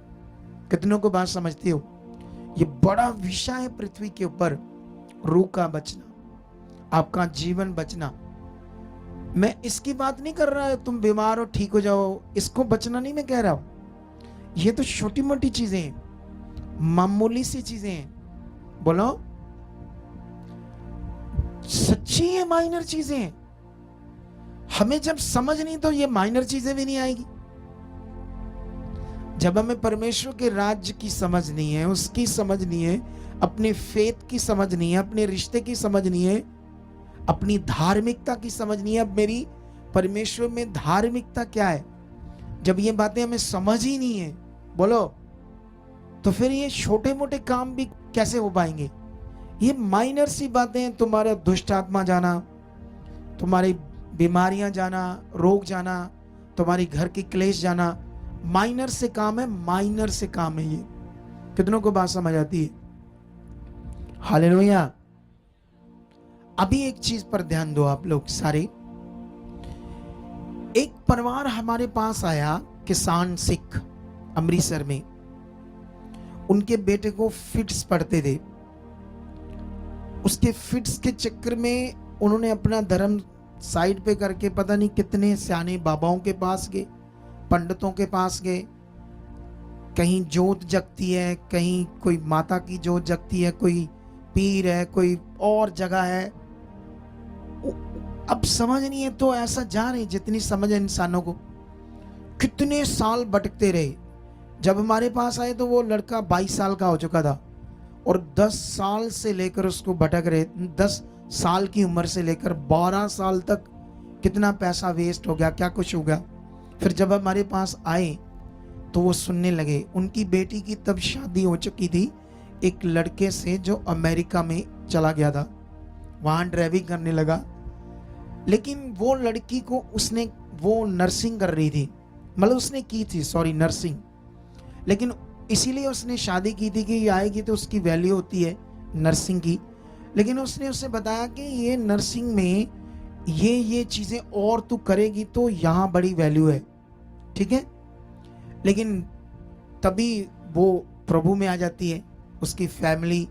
कितनों को बात समझते हो? ये बड़ा विषय है पृथ्वी के ऊपर, रूह का बचना, आपका जीवन बचना। मैं इसकी बात नहीं कर रहा है तुम बीमार हो ठीक हो जाओ, इसको बचना नहीं मैं कह रहा हूं। ये तो छोटी मोटी चीजें हैं, मामूली सी चीजें हैं। बोलो सच्ची है, माइनर चीजें हैं। हमें जब समझ नहीं तो ये माइनर चीजें भी नहीं आएगी। जब हमें परमेश्वर के राज्य की समझ नहीं है, उसकी समझ नहीं है, अपने फेथ की समझ नहीं है, अपने रिश्ते की समझ नहीं है, अपनी धार्मिकता की समझ नहीं है, अब मेरी परमेश्वर में धार्मिकता क्या है, जब ये बातें हमें समझ ही नहीं है, बोलो, तो फिर ये छोटे मोटे काम भी कैसे हो पाएंगे? ये माइनर सी बातें, तुम्हारा दुष्ट आत्मा जाना, तुम्हारी बीमारियां जाना, रोग जाना, तुम्हारी घर की क्लेश जाना, माइनर से काम है, माइनर से काम है ये। कितनों को बात समझ आती है? हालेलुया। अभी एक चीज पर ध्यान दो आप लोग सारे। एक परिवार हमारे पास आया, किसान सिख, अमृतसर में। उनके बेटे को फिट्स पड़ते थे। उसके फिट्स के चक्कर में उन्होंने अपना धर्म साइड पे करके पता नहीं कितने सियाने बाबाओं के पास गए, पंडितों के पास गए। कहीं जोत जगती है, कहीं कोई माता की जोत जगती है, कोई पीर है, कोई और जगह है। अब समझ नहीं है तो ऐसा जा रहे, जितनी समझ है इंसानों को। कितने साल भटकते रहे। जब हमारे पास आए तो वो लड़का 22 साल का हो चुका था और 10 साल से लेकर उसको भटक रहे। 10 साल की उम्र से लेकर 12 साल तक कितना पैसा वेस्ट हो गया, क्या कुछ हो गया। फिर जब हमारे पास आए तो वो सुनने लगे। उनकी बेटी की तब शादी हो चुकी थी एक लड़के से जो अमेरिका में चला गया था, वहां ड्राइविंग करने लगा। लेकिन वो लड़की को उसने, वो नर्सिंग कर रही थी, मतलब उसने की थी, सॉरी, नर्सिंग। लेकिन इसीलिए उसने शादी की थी कि ये आएगी तो उसकी वैल्यू होती है नर्सिंग की। लेकिन उसने उससे बताया कि ये नर्सिंग में ये चीजें और तू करेगी तो यहाँ बड़ी वैल्यू है, ठीक है। लेकिन तभी वो प्रभु में आ जाती है, उसकी फैमिली,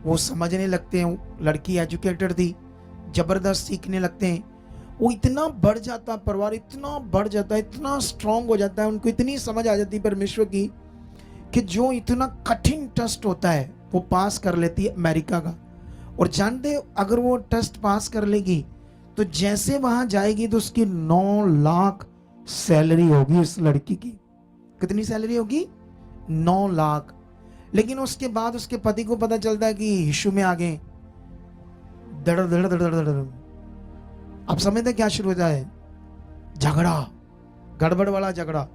वो समझने लगते हैं। लड़की एजुकेटेड थी, जबरदस्त सीखने लगते हैं। वो इतना बढ़ जाता परिवार, इतना बढ़ जाता है, इतना स्ट्रांग हो जाता है, उनको इतनी समझ आ जाती है परमेश्वर की कि जो इतना कठिन टेस्ट होता है वो पास कर लेती है अमेरिका का। और जानते अगर वो टेस्ट पास कर लेगी तो जैसे वहां जाएगी तो उसकी 9 लाख सैलरी होगी उस लड़की की। कितनी सैलरी होगी? 9 लाख। लेकिन उसके बाद उसके पति को पता चलता है कि यीशु में आ गए। धड़ धड़ धड़ धड़ धड़। अब समझते क्या शुरू होता है? झगड़ा, गड़बड़ वाला झगड़ा।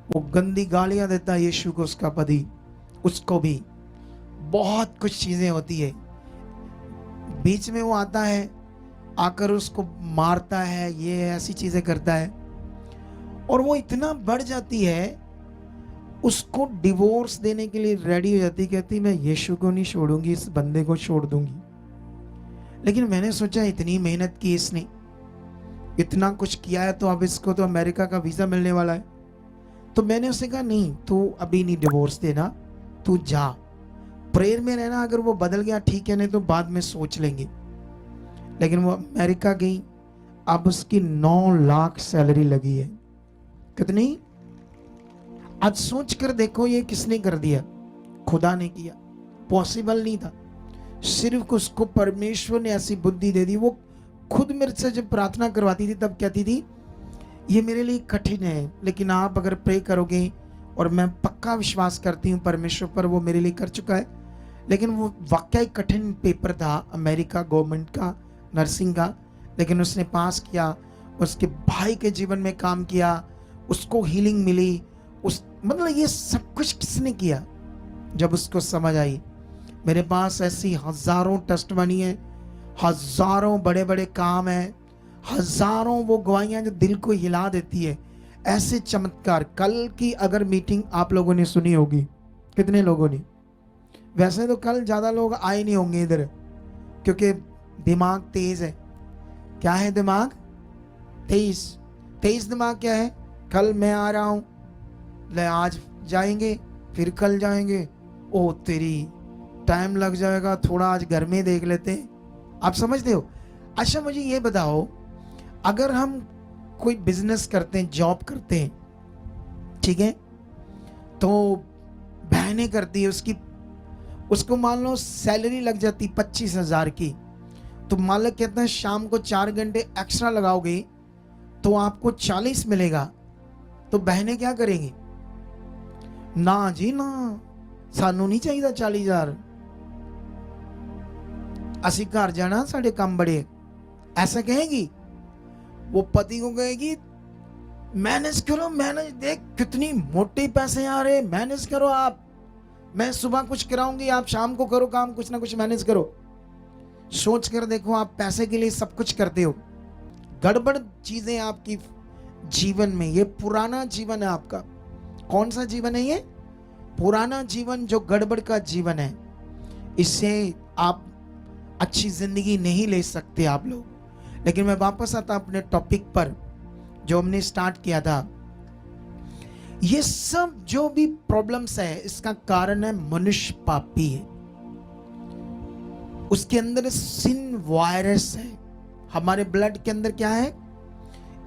वो गंदी गालियां देता है यीशु को, उसका पति, उसको भी। बहुत कुछ चीजें होती है। बीच में वो आता है, आकर उसको मारता है, ये ऐसी चीजें करता है। और वो इतना बढ़ जाती है, उसको डिवोर्स देने के लिए रेडी हो जाती, कहती मैं यीशु को नहीं छोड़ूंगी, इस बंदे को छोड़ दूंगी। लेकिन मैंने सोचा इतनी मेहनत की इसने, इतना कुछ किया है, तो अब इसको तो अमेरिका का वीजा मिलने वाला है। तो मैंने उससे कहा नहीं, तू अभी नहीं डिवोर्स देना, तू जा, प्रेयर में रहना। अगर वो बदल गया ठीक है, नहीं तो बाद में सोच लेंगे। लेकिन वो अमेरिका गई। अब उसकी 9 लाख सैलरी लगी है। कितनी? आज सोच कर देखो, ये किसने कर दिया? खुदा ने किया। पॉसिबल नहीं था, सिर्फ उसको परमेश्वर ने ऐसी बुद्धि दे दी। वो खुद मेरे से जब प्रार्थना करवाती थी तब कहती थी ये मेरे लिए कठिन है, लेकिन आप अगर प्रे करोगे, और मैं पक्का विश्वास करती हूँ परमेश्वर पर, वो मेरे लिए कर चुका है। लेकिन वो वाकई कठिन पेपर था अमेरिका गवर्नमेंट का, नर्सिंग का। लेकिन उसने पास किया, उसके भाई के जीवन में काम किया, उसको हीलिंग मिली। मतलब ये सब कुछ किसने किया? जब उसको समझ आई। मेरे पास ऐसी हजारों टेस्टमनी है, हजारों बड़े बड़े काम है, हजारों वो गवाहियां जो दिल को हिला देती है, ऐसे चमत्कार। कल की अगर मीटिंग आप लोगों ने सुनी होगी, कितने लोगों ने? वैसे तो कल ज्यादा लोग आए नहीं होंगे इधर, क्योंकि दिमाग तेज है। क्या है दिमाग? तेज दिमाग क्या है? कल मैं आ रहा हूं, ले आज जाएंगे फिर कल जाएंगे, ओ तेरी टाइम लग जाएगा, थोड़ा आज घर में देख लेते हैं। आप समझते हो? अच्छा मुझे ये बताओ, अगर हम कोई बिजनेस करते हैं, जॉब करते हैं, ठीक है, तो बहनें करती है, उसको मान लो सैलरी लग जाती 25,000 की, तो मालिक कहते हैं शाम को 4 घंटे एक्स्ट्रा लगाओगे तो आपको 40 मिलेगा, तो बहनें क्या करेंगी? ना जी ना, सानू नहीं चाहिए 40,000, असी घर जाना, साढ़े काम बड़े, ऐसा कहेगी। वो पति को कहेगी मैनेज करो, मैनेज, देख कितनी मोटे पैसे आ रहे, मैनेज करो आप, मैं सुबह कुछ कराऊंगी, आप शाम को करो काम, कुछ ना कुछ मैनेज करो। सोच कर देखो, आप पैसे के लिए सब कुछ करते हो, गड़बड़ चीजें आपकी जीवन में, ये पुराना जीवन है आपका। कौन सा जीवन है ये? पुराना जीवन, जो गड़बड़ का जीवन है। इससे आप अच्छी जिंदगी नहीं ले सकते आप लोग। लेकिन मैं वापस आता अपने टॉपिक पर जो हमने स्टार्ट किया था। ये सब जो भी प्रॉब्लम्स है, इसका कारण है मनुष्य पापी है, उसके अंदर सिन वायरस है, हमारे ब्लड के अंदर क्या है,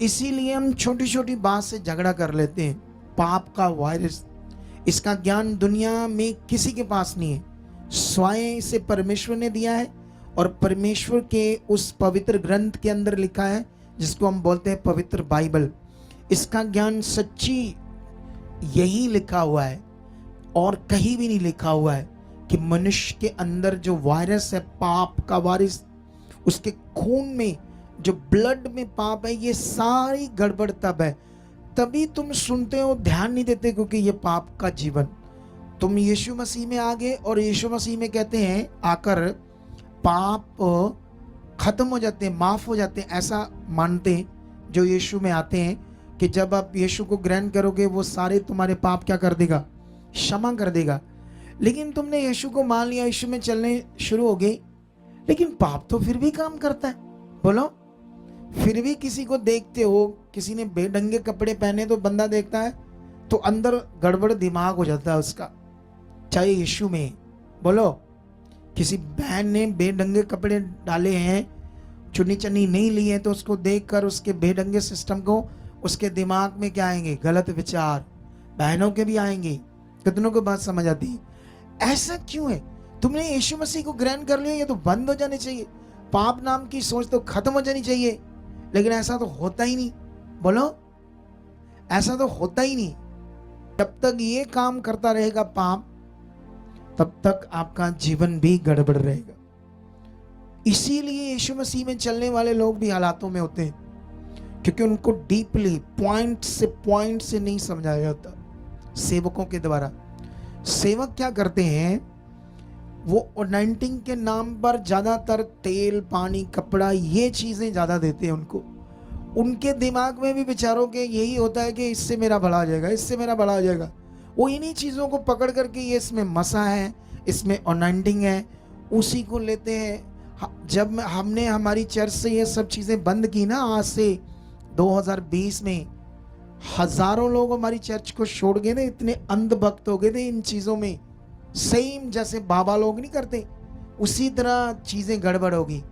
इसीलिए हम छोटी छोटी बात से झगड़ा कर लेते हैं। पाप का वायरस, इसका ज्ञान दुनिया में किसी के पास नहीं है, स्वयं इसे परमेश्वर ने दिया है, और परमेश्वर के उस पवित्र ग्रंथ के अंदर लिखा है जिसको हम बोलते हैं पवित्र बाइबल। इसका ज्ञान सच्ची यही लिखा हुआ है और कहीं भी नहीं लिखा हुआ है कि मनुष्य के अंदर जो वायरस है, पाप का वायरस, उसके खून में जो ब्लड में पाप है, ये सारी गड़बड़ तब है, तभी तुम सुनते हो, ध्यान नहीं देते, क्योंकि ये पाप का जीवन। तुम यीशु मसीह में आ गए और यीशु मसीह में कहते हैं आकर पाप खत्म हो जाते हैं, माफ हो जाते हैं, ऐसा मानते हैं जो यीशु में आते हैं कि जब आप यीशु को ग्रहण करोगे वो सारे तुम्हारे पाप क्या कर देगा? क्षमा कर देगा। लेकिन तुमने यीशु को मान लिया, यीशु में चलने शुरू हो गए, लेकिन पाप तो फिर भी काम करता है। बोलो, फिर भी किसी को देखते हो, किसी ने बेढंगे कपड़े पहने तो बंदा देखता है तो अंदर गड़बड़ दिमाग हो जाता है उसका, चाहे यीशु में। बोलो, किसी बहन ने बेढंगे कपड़े डाले हैं, चुन्नी चन्नी नहीं ली है, तो उसको देखकर उसके बेढंगे सिस्टम को, उसके दिमाग में क्या आएंगे? गलत विचार। बहनों के भी आएंगे। कितनों को बात समझ आती है? ऐसा क्यों है? तुमने यीशु मसीह को ग्रहण कर लिया, ये तो बंद हो जाने चाहिए, पाप नाम की सोच तो खत्म हो जानी चाहिए, लेकिन ऐसा तो होता ही नहीं। बोलो, ऐसा तो होता ही नहीं। जब तक ये काम करता रहेगा पाप, तब तक आपका जीवन भी गड़बड़ रहेगा। इसीलिए यीशु मसीह में चलने वाले लोग भी हालातों में होते हैं, क्योंकि उनको डीपली पॉइंट से नहीं समझाया जाता सेवकों के द्वारा। सेवक क्या करते हैं? वो अनॉइंटिंग के नाम पर ज्यादातर तेल, पानी, कपड़ा, ये चीजें ज्यादा देते हैं उनको। उनके दिमाग में भी बेचारों के यही होता है कि इससे मेरा भला हो जाएगा, इससे मेरा भला हो जाएगा। वो इन्हीं चीज़ों को पकड़ करके, ये इसमें मसा है, इसमें अनॉइंटिंग है, उसी को लेते हैं। जब हमने हमारी चर्च से ये सब चीज़ें बंद की ना, आज से 2020 में, हजारों लोग हमारी चर्च को छोड़ गए थे, इतने अंधभक्त हो गए थे इन चीज़ों में। सेम जैसे बाबा लोग नहीं करते, उसी तरह चीज़ें गड़बड़ होगी।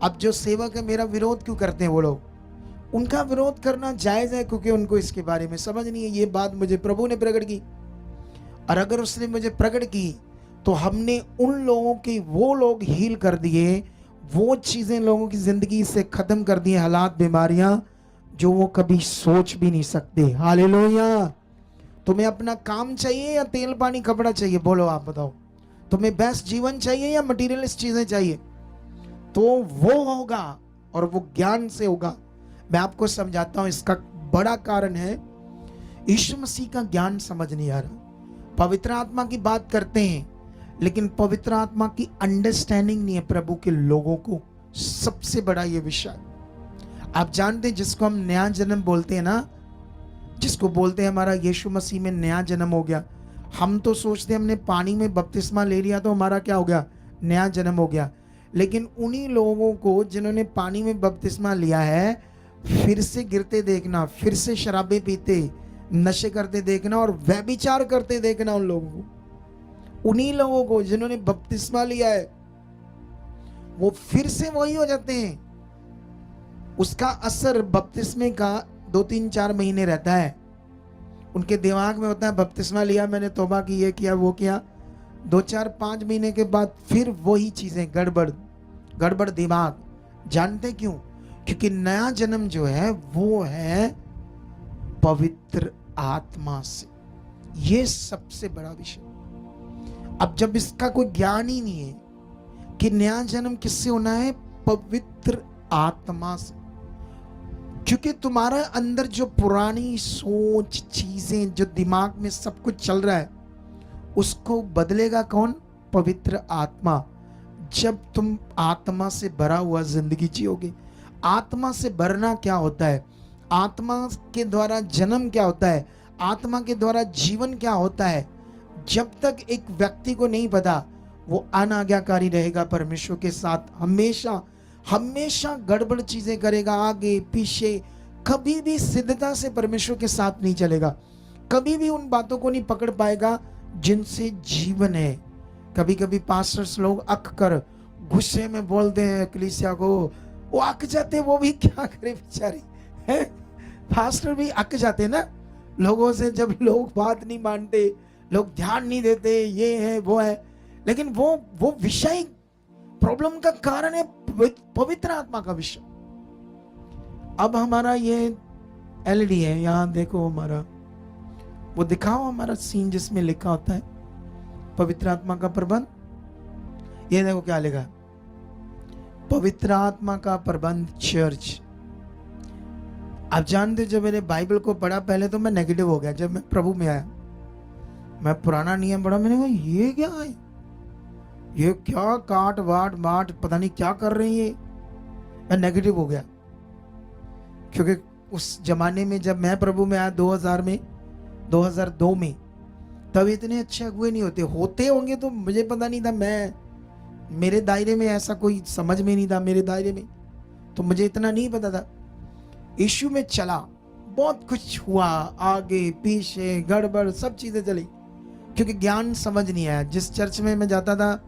अब जो सेवक है, मेरा विरोध क्यों करते हैं वो लोग? उनका विरोध करना जायज़ है, क्योंकि उनको इसके बारे में समझ नहीं है। ये बात मुझे प्रभु ने प्रकट की, और अगर उसने मुझे प्रकट की तो हमने उन लोगों के, वो लोग हील कर दिए, वो चीज़ें लोगों की ज़िंदगी से ख़त्म कर दिए, हालात, बीमारियां जो वो कभी सोच भी नहीं सकते। हालेलुया। तुम्हें अपना काम चाहिए या तेल, पानी, कपड़ा चाहिए? बोलो, आप बताओ। तुम्हें बेस्ट जीवन चाहिए या मटीरियलिस्ट चीज़ें चाहिए? तो वो होगा, और वो ज्ञान से होगा। मैं आपको समझाता हूं, इसका बड़ा कारण है यीशु मसीह का ज्ञान समझ नहीं आ रहा। पवित्र आत्मा की बात करते हैं, लेकिन पवित्र आत्मा की अंडरस्टैंडिंग नहीं है प्रभु के लोगों को। सबसे बड़ा ये विषय आप जानते हैं, जिसको हम नया जन्म बोलते हैं ना, जिसको बोलते हैं हमारा यीशु मसीह में नया जन्म हो गया। हम तो सोचते हैं हमने पानी में बपतिस्मा ले लिया तो हमारा क्या हो गया? नया जन्म हो गया। लेकिन उन्हीं लोगों को जिन्होंने पानी में बपतिस्मा लिया है, फिर से गिरते देखना, फिर से शराबें पीते, नशे करते देखना और व्यभिचार करते देखना उन लोगों को। उन्हीं लोगों को जिन्होंने बपतिस्मा लिया है वो फिर से वही हो जाते हैं। उसका असर बपतिस्मे का 2-3-4 महीने रहता है। उनके दिमाग में होता है बपतिस्मा लिया मैंने, तौबा की, ये किया वो किया। 2-4-5 महीने के बाद फिर वही चीजें, गड़बड़ दिमाग। जानते क्यों? क्योंकि नया जन्म जो है वो है पवित्र आत्मा से। ये सबसे बड़ा विषय। अब जब इसका कोई ज्ञान ही नहीं है कि नया जन्म किससे होना है, पवित्र आत्मा से। क्योंकि तुम्हारा अंदर जो पुरानी सोच, चीजें, जो दिमाग में सब कुछ चल रहा है, उसको बदलेगा कौन? पवित्र आत्मा। जब तुम आत्मा से भरा हुआ जिंदगी जियोगे। आत्मा से भरना क्या होता है, आत्मा के द्वारा जन्म क्या होता है, आत्मा के द्वारा जीवन क्या होता है, जब तक एक व्यक्ति को नहीं पता वो अनाज्ञाकारी रहेगा परमेश्वर के साथ। हमेशा हमेशा गड़बड़ चीजें करेगा, आगे पीछे, कभी भी सिद्धता से परमेश्वर के साथ नहीं चलेगा। कभी भी उन बातों को नहीं पकड़ पाएगा जिनसे जीवन है। कभी कभी पास्टर्स लोग अक कर गुस्से में बोलते हैं कलीसिया को, वो अक जाते, वो भी क्या करे बेचारे हैं। पास्टर भी अक जाते ना लोगों से, जब लोग बात नहीं मानते, लोग ध्यान नहीं देते, ये है वो है। लेकिन वो विषय प्रॉब्लम का कारण है पवित्र आत्मा का विषय। अब हमारा ये एलईडी है, यहां देखो हमारा, वो दिखाओ हमारा सीन जिसमें लिखा होता है पवित्र आत्मा का प्रबंध। ये देखो क्या लिखा है, पवित्र आत्मा का प्रबंध चर्च। आप जानते जब मैंने बाइबल को पढ़ा पहले तो मैं नेगेटिव हो गया। जब मैं प्रभु में आया, मैं पुराना नियम पढ़ा, मैंने कहा ये क्या है, ये क्या काट वाट माट पता नहीं क्या कर रही है। मैं नेगेटिव हो गया। क्योंकि उस जमाने में जब मैं प्रभु में आया 2002 में, तब इतने अच्छे अगुए नहीं होते होंगे तो मुझे पता नहीं था। मेरे दायरे में ऐसा कोई समझ में नहीं था, मेरे दायरे में तो मुझे इतना नहीं पता था। यीशु में चला, बहुत कुछ हुआ, आगे पीछे गड़बड़ सब चीजें चली, क्योंकि ज्ञान समझ नहीं आया। जिस चर्च में मैं जाता था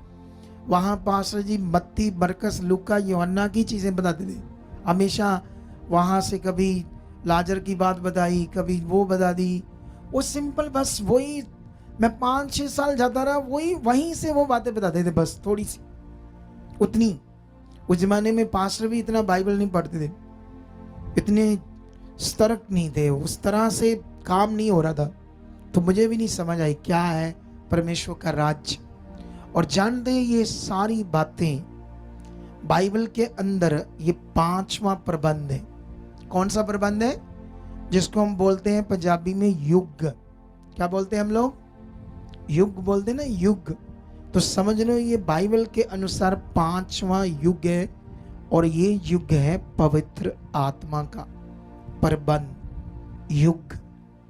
वहां पास्टर जी मत्ती, मरकस, लूका, यूहन्ना की चीजें बताते थे हमेशा। वहां से कभी लाजर की बात बताई, कभी वो बता दी, वो सिंपल बस वही। मैं 5-6 साल जाता रहा, वहीं से वो बातें बताते थे, बस थोड़ी सी उतनी। उस जमाने में पास्टर भी इतना बाइबल नहीं पढ़ते थे, इतने सतर्क नहीं थे, उस तरह से काम नहीं हो रहा था। तो मुझे भी नहीं समझ आई क्या है परमेश्वर का राज्य। और जानते हैं ये सारी बातें बाइबल के अंदर ये 5वां प्रबंध है। कौन सा प्रबंध है? जिसको हम बोलते हैं पंजाबी में युग। क्या बोलते हैं हम लोग? युग बोलते हैं ना, युग। तो समझ लो ये बाइबल के अनुसार 5वां युग है, और ये युग है पवित्र आत्मा का प्रबंध। युग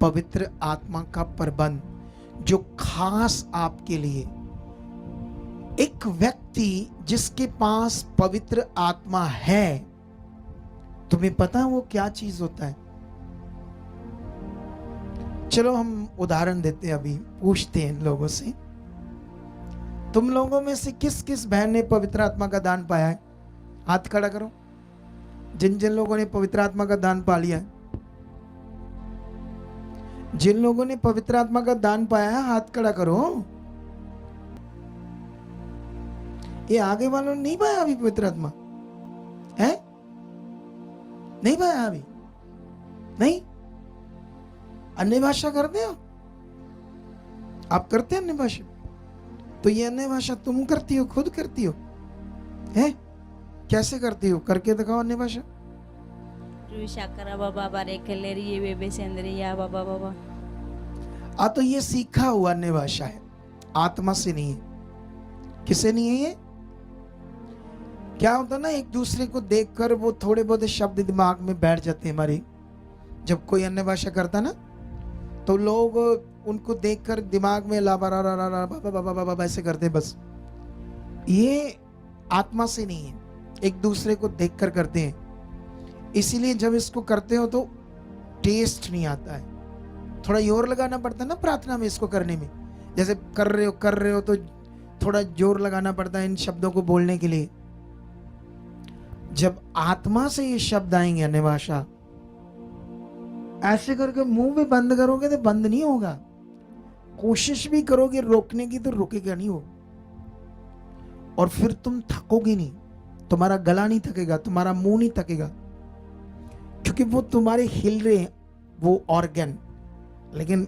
पवित्र आत्मा का प्रबंध जो खास आपके लिए। एक व्यक्ति जिसके पास पवित्र आत्मा है, तुम्हें पता है वो क्या चीज होता है? चलो हम उदाहरण देते हैं, अभी पूछते हैं लोगों से, तुम लोगों में से किस किस बहन ने पवित्र आत्मा का दान पाया है? हाथ खड़ा करो। जिन जिन लोगों ने पवित्र आत्मा का दान पा लिया है, जिन लोगों ने पवित्र आत्मा का दान पाया है हाथ खड़ा करो। ये आगे वालों ने नहीं पाया अभी पवित्र आत्मा है? नहीं पाया अभी? नहीं? अन्य भाषा करते हो आप? करते हैं अन्य भाषा? तो ये अन्य भाषा तुम करती हो, खुद करती हो? है कैसे करती हो? करके दिखाओ अन्य भाषा। तो ये सीखा हुआ अन्य भाषा है, आत्मा से नहीं है। किसे नहीं है ये? क्या होता ना, एक दूसरे को देखकर वो थोड़े बहुत शब्द दिमाग में बैठ जाते हैं हमारे। जब कोई अन्य भाषा करता ना तो लोग उनको देखकर दिमाग में ला बाबा ऐसे करते हैं बस। ये आत्मा से नहीं है, एक दूसरे को देखकर करते हैं। इसीलिए जब इसको करते हो तो टेस्ट नहीं आता है, थोड़ा जोर लगाना पड़ता है ना प्रार्थना में इसको करने में, जैसे कर रहे हो तो थोड़ा जोर लगाना पड़ता है इन शब्दों को बोलने के लिए। जब आत्मा से ये शब्द आएंगे अन्य भाषा, ऐसे करके मुंह भी बंद करोगे तो बंद नहीं होगा, कोशिश भी करोगे रोकने की तो रुकेगा नहीं वो, और फिर तुम थकोगे नहीं, तुम्हारा गला नहीं थकेगा, तुम्हारा मुंह नहीं थकेगा, क्योंकि वो तुम्हारे हिल रहे हैं वो ऑर्गन, लेकिन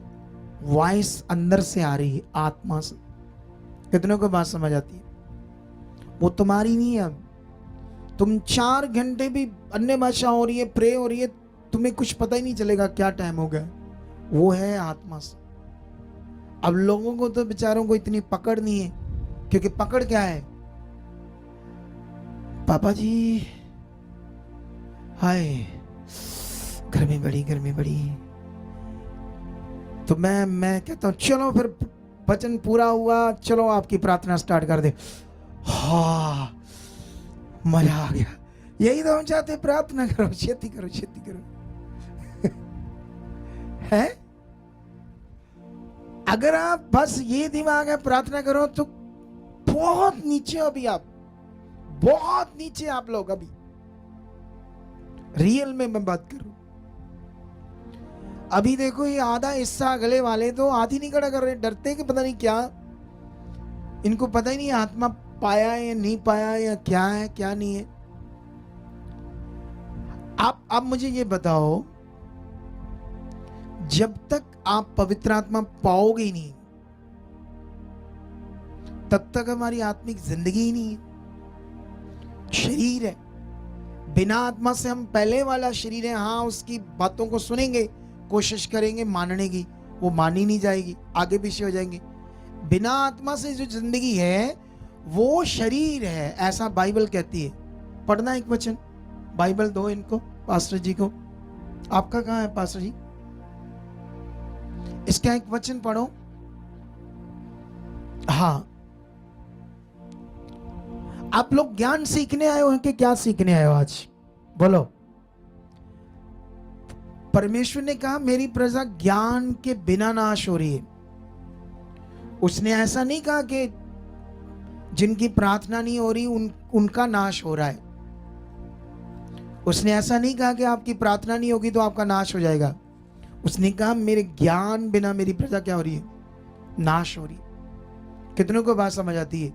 वॉइस अंदर से आ रही है, आत्मा से। कितनों को बात समझ आती है? वो तुम्हारी नहीं है। अब तुम 4 घंटे भी अन्य भाषा हो रही है, प्रे हो रही है, तुम्हें कुछ पता ही नहीं चलेगा क्या टाइम हो गया, वो है आत्मा से। अब लोगों को तो बेचारों को इतनी पकड़ नहीं है, क्योंकि पकड़ क्या है, पापा जी हाय गर्मी बड़ी, तो मैं कहता हूं चलो फिर वचन पूरा हुआ, चलो आपकी प्रार्थना स्टार्ट कर दे। हाँ मजा आ गया, यही तो हम चाहते, प्रार्थना करो, खेती करो है। अगर आप बस ये दिमाग है प्रार्थना करो तो बहुत नीचे हो अभी आप, बहुत नीचे आप लोग अभी, रियल में मैं बात करूं। अभी देखो ये आधा हिस्सा अगले वाले तो हाथ ही नहीं खड़ा कर रहे, डरते कि पता नहीं क्या, इनको पता ही नहीं आत्मा पाया है या नहीं पाया या क्या है क्या नहीं है। आप मुझे ये बताओ, जब तक आप पवित्र आत्मा पाओगे ही नहीं तब तक हमारी आत्मिक जिंदगी ही नहीं है। शरीर है, बिना आत्मा से हम पहले वाला शरीर है, हाँ उसकी बातों को सुनेंगे, कोशिश करेंगे मानने की, वो मानी नहीं जाएगी, आगे पीछे हो जाएंगे। बिना आत्मा से जो जिंदगी है वो शरीर है, ऐसा बाइबल कहती है। पढ़ना एक वचन, बाइबल दो इनको, पास्टर जी को। आपका कहाँ है पास्टर जी? इसका एक वचन पढ़ो। हाँ, आप लोग ज्ञान सीखने आए हो कि क्या सीखने आए हो आज? बोलो। परमेश्वर ने कहा मेरी प्रजा ज्ञान के बिना नाश हो रही है। उसने ऐसा नहीं कहा कि जिनकी प्रार्थना नहीं हो रही उनका नाश हो रहा है। उसने ऐसा नहीं कहा कि आपकी प्रार्थना नहीं होगी तो आपका नाश हो जाएगा। उसने कहा मेरे ज्ञान बिना मेरी प्रजा क्या हो रही है? नाश हो रही है। कितनों को बात समझ आती है?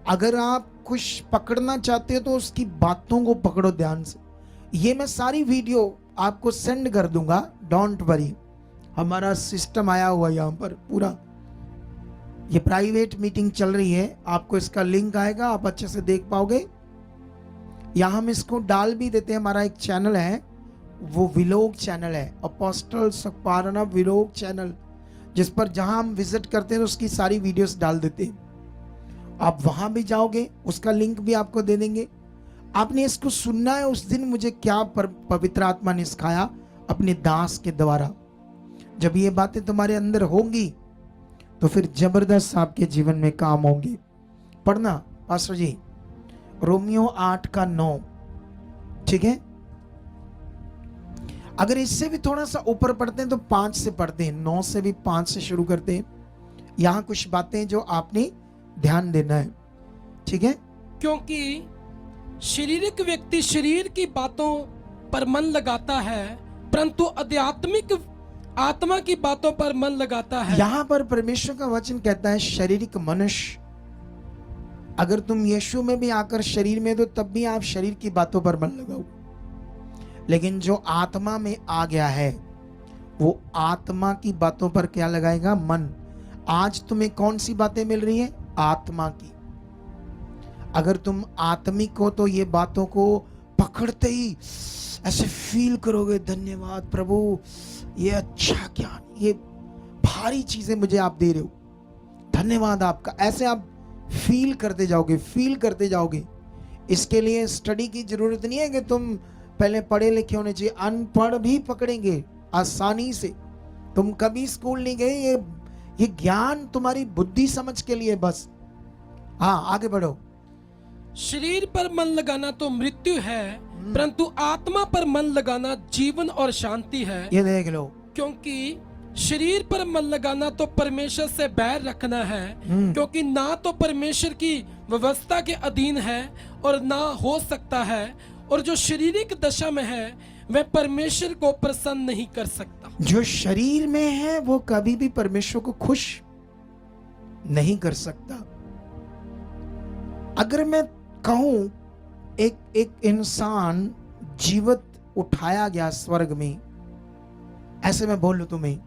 अगर आप कुछ पकड़ना चाहते हो तो उसकी बातों को पकड़ो ध्यान से। ये मैं सारी वीडियो आपको सेंड कर दूंगा, डोंट वरी। हमारा सिस्टम आया हुआ यहाँ पर पूरा, ये प्राइवेट मीटिंग चल रही है, आपको इसका लिंक आएगा, आप अच्छे से देख पाओगे। यहाँ हम इसको डाल भी देते हैं। हमारा एक चैनल है, वो विलोक चैनल है, अपोस्टल सकपारना विलोक चैनल, जिस पर जहां हम विजिट करते हैं तो उसकी सारी वीडियोस डाल देते हैं। आप वहां भी जाओगे, उसका लिंक भी आपको दे देंगे। आपने इसको सुनना है, उस दिन मुझे क्या पवित्र आत्मा ने सिखाया अपने दास के द्वारा। जब ये बातें तुम्हारे अंदर होंगी तो फिर जबरदस्त आपके जीवन में काम होंगे। पढ़ना पास्टर जी, रोमियो 8:9, ठीक है। अगर इससे भी थोड़ा सा ऊपर पढ़ते हैं तो 5 से पढ़ते हैं, 9 से भी 5 से शुरू करते हैं। यहां कुछ बातें जो आपने ध्यान देना है, ठीक है। क्योंकि शारीरिक व्यक्ति शरीर की बातों पर मन लगाता है, परंतु आध्यात्मिक आत्मा की बातों पर मन लगाता है। यहां पर परमेश्वर का वचन कहता है शारीरिक मनुष्य, अगर तुम यीशु में भी आकर शरीर में तो तब भी आप शरीर की बातों पर मन लगाओ। लेकिन जो आत्मा में आ गया है वो आत्मा की बातों पर क्या लगाएगा? मन। आज तुम्हें कौन सी बातें मिल रही हैं? आत्मा की। अगर तुम आत्मिक हो तो ये बातों को पकड़ते ही ऐसे फील करोगे, धन्यवाद प्रभु, ये अच्छा ज्ञान, ये भारी चीजें मुझे आप दे रहे हो, धन्यवाद आपका। ऐसे आप फील करते जाओगे, फील करते जाओगे। इसके लिए स्टडी की जरूरत नहीं है कि तुम पहले पढ़े लिखे होने चाहिए, अनपढ़ भी पकड़ेंगे आसानी से। तुम कभी स्कूल नहीं गए, ये ज्ञान तुम्हारी बुद्धि समझ के लिए बस। हाँ आगे बढ़ो। शरीर पर मन लगाना तो मृत्यु है, परंतु आत्मा पर मन लगाना जीवन और शांति है। ये देख लो, क्योंकि शरीर पर मन लगाना तो परमेश्वर से बैर रखना है, क्योंकि ना तो परमेश्वर की व्यवस्था के अधीन है और ना हो सकता है, और जो शारीरिक दशा में है वह परमेश्वर को प्रसन्न नहीं कर सकता। जो शरीर में है वो कभी भी परमेश्वर को खुश नहीं कर सकता। अगर मैं कहूं एक इंसान जीवित उठाया गया स्वर्ग में, ऐसे मैं बोलूं तुम्हें,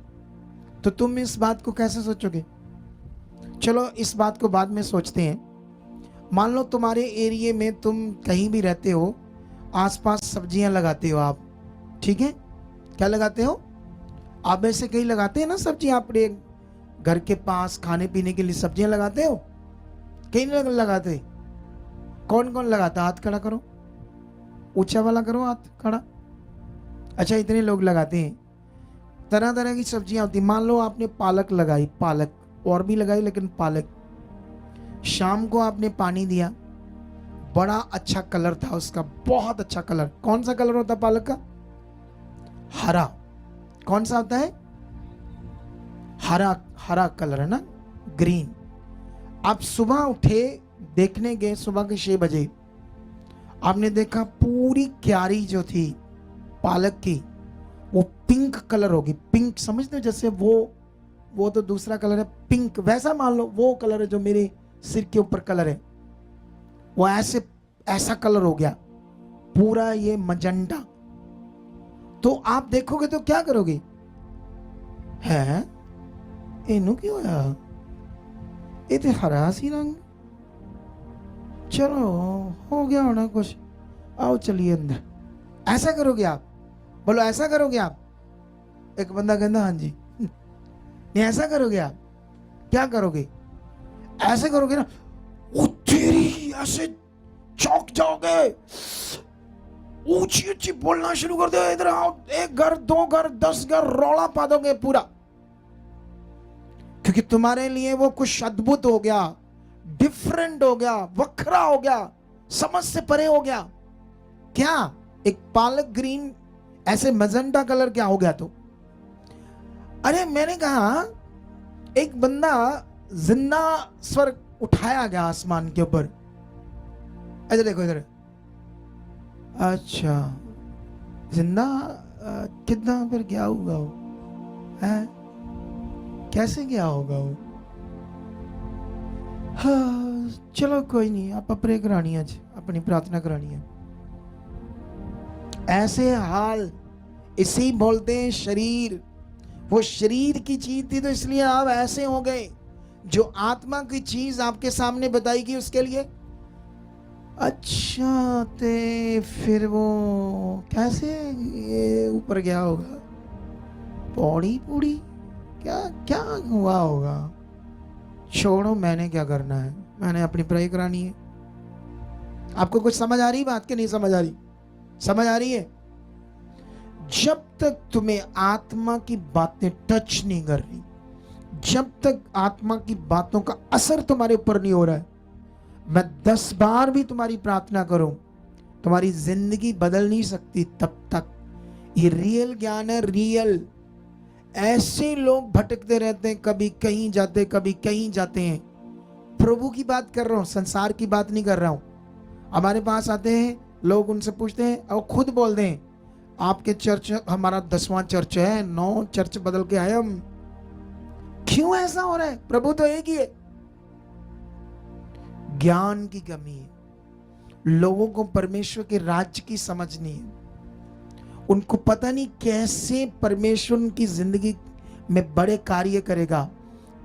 तो तुम इस बात को कैसे सोचोगे? चलो इस बात को बाद में सोचते हैं। मान लो तुम्हारे एरिया में तुम कहीं भी रहते हो, आसपास सब्जियां लगाते हो आप, ठीक है? क्या लगाते हो आप? ऐसे कहीं लगाते हैं ना सब्जियां, अपने घर के पास खाने पीने के लिए सब्जियां लगाते हो? कहीं नहीं लगाते? कौन कौन लगाता? हाथ खड़ा करो, ऊंचा वाला करो हाथ खड़ा। अच्छा, इतने लोग लगाते हैं। तरह तरह की सब्जियां होती। मान लो आपने पालक लगाई, पालक और भी लगाई, लेकिन पालक, शाम को आपने पानी दिया, बड़ा अच्छा कलर था उसका, बहुत अच्छा कलर। कौन सा कलर होता पालक का? हरा। कौन सा होता है? हरा, हरा कलर है ना, ग्रीन। आप सुबह उठे, देखने गए सुबह के 6 बजे, आपने देखा पूरी क्यारी जो थी पालक की वो पिंक कलर होगी। पिंक समझते हो? जैसे वो तो दूसरा कलर है पिंक, वैसा मान लो वो कलर है जो मेरे सिर के ऊपर कलर है, वो ऐसा कलर हो गया पूरा, ये मजेंटा। तो आप देखोगे तो क्या करोगे? है इनू क्यों होया, ये तो हरा सी रंग, चलो हो गया होना कुछ, आओ चलिए अंदर। ऐसा करोगे आप? बोलो ऐसा करोगे आप? एक बंदा कहता हाँ जी। नहीं, ऐसा करोगे आप? क्या करोगे? ऐसे करोगे ना, वो तेरी, ऐसे चौंक जाओगे, ऊंची ऊंची बोलना शुरू कर दो, इधर आओ, 1 घर 2 घर 10 घर रौला पा दोगे पूरा, क्योंकि तुम्हारे लिए वो कुछ अद्भुत हो गया, डिफरेंट हो गया, वखरा हो गया, समझ से परे हो गया। क्या एक पालक ग्रीन ऐसे मजेंटा कलर क्या हो गया? तो अरे मैंने कहा एक बंदा जिंदा स्वर्ग उठाया गया आसमान के ऊपर। ऐसे देखो इधर, अच्छा जिंदा कितना फिर क्या होगा वो है? कैसे क्या होगा वो? हाँ, चलो कोई नहीं, आप प्रे करानी है, अपनी प्रार्थना करानी है। ऐसे हाल, इसी बोलते हैं शरीर। वो शरीर की चीज थी तो इसलिए आप ऐसे हो गए। जो आत्मा की चीज आपके सामने बताई गई उसके लिए अच्छा ते फिर वो कैसे ये ऊपर गया होगा? पौड़ी पूड़ी क्या क्या हुआ होगा? छोड़ो, मैंने क्या करना है, मैंने अपनी पढ़ाई करानी है। आपको कुछ समझ आ रही बात कि नहीं समझ आ रही? समझ आ रही है? जब तक तुम्हें आत्मा की बातें टच नहीं कर रही, जब तक आत्मा की बातों का असर तुम्हारे ऊपर नहीं हो रहा है, मैं 10 बार भी तुम्हारी प्रार्थना करूं, तुम्हारी जिंदगी बदल नहीं सकती तब तक। ये रियल ज्ञान है, रियल। ऐसे लोग भटकते रहते हैं, कभी कहीं जाते कभी कहीं जाते हैं। प्रभु की बात कर रहा हूं, संसार की बात नहीं कर रहा हूं। हमारे पास आते हैं लोग, उनसे पूछते हैं और खुद बोलते हैं आपके चर्च, हमारा 10वां चर्च है, 9 चर्च बदल के आए हम। क्यों ऐसा हो रहा है? प्रभु तो एक ही है। ज्ञान की कमी है। लोगों को परमेश्वर के राज्य की समझ नहीं है। उनको पता नहीं कैसे परमेश्वर उनकी जिंदगी में बड़े कार्य करेगा,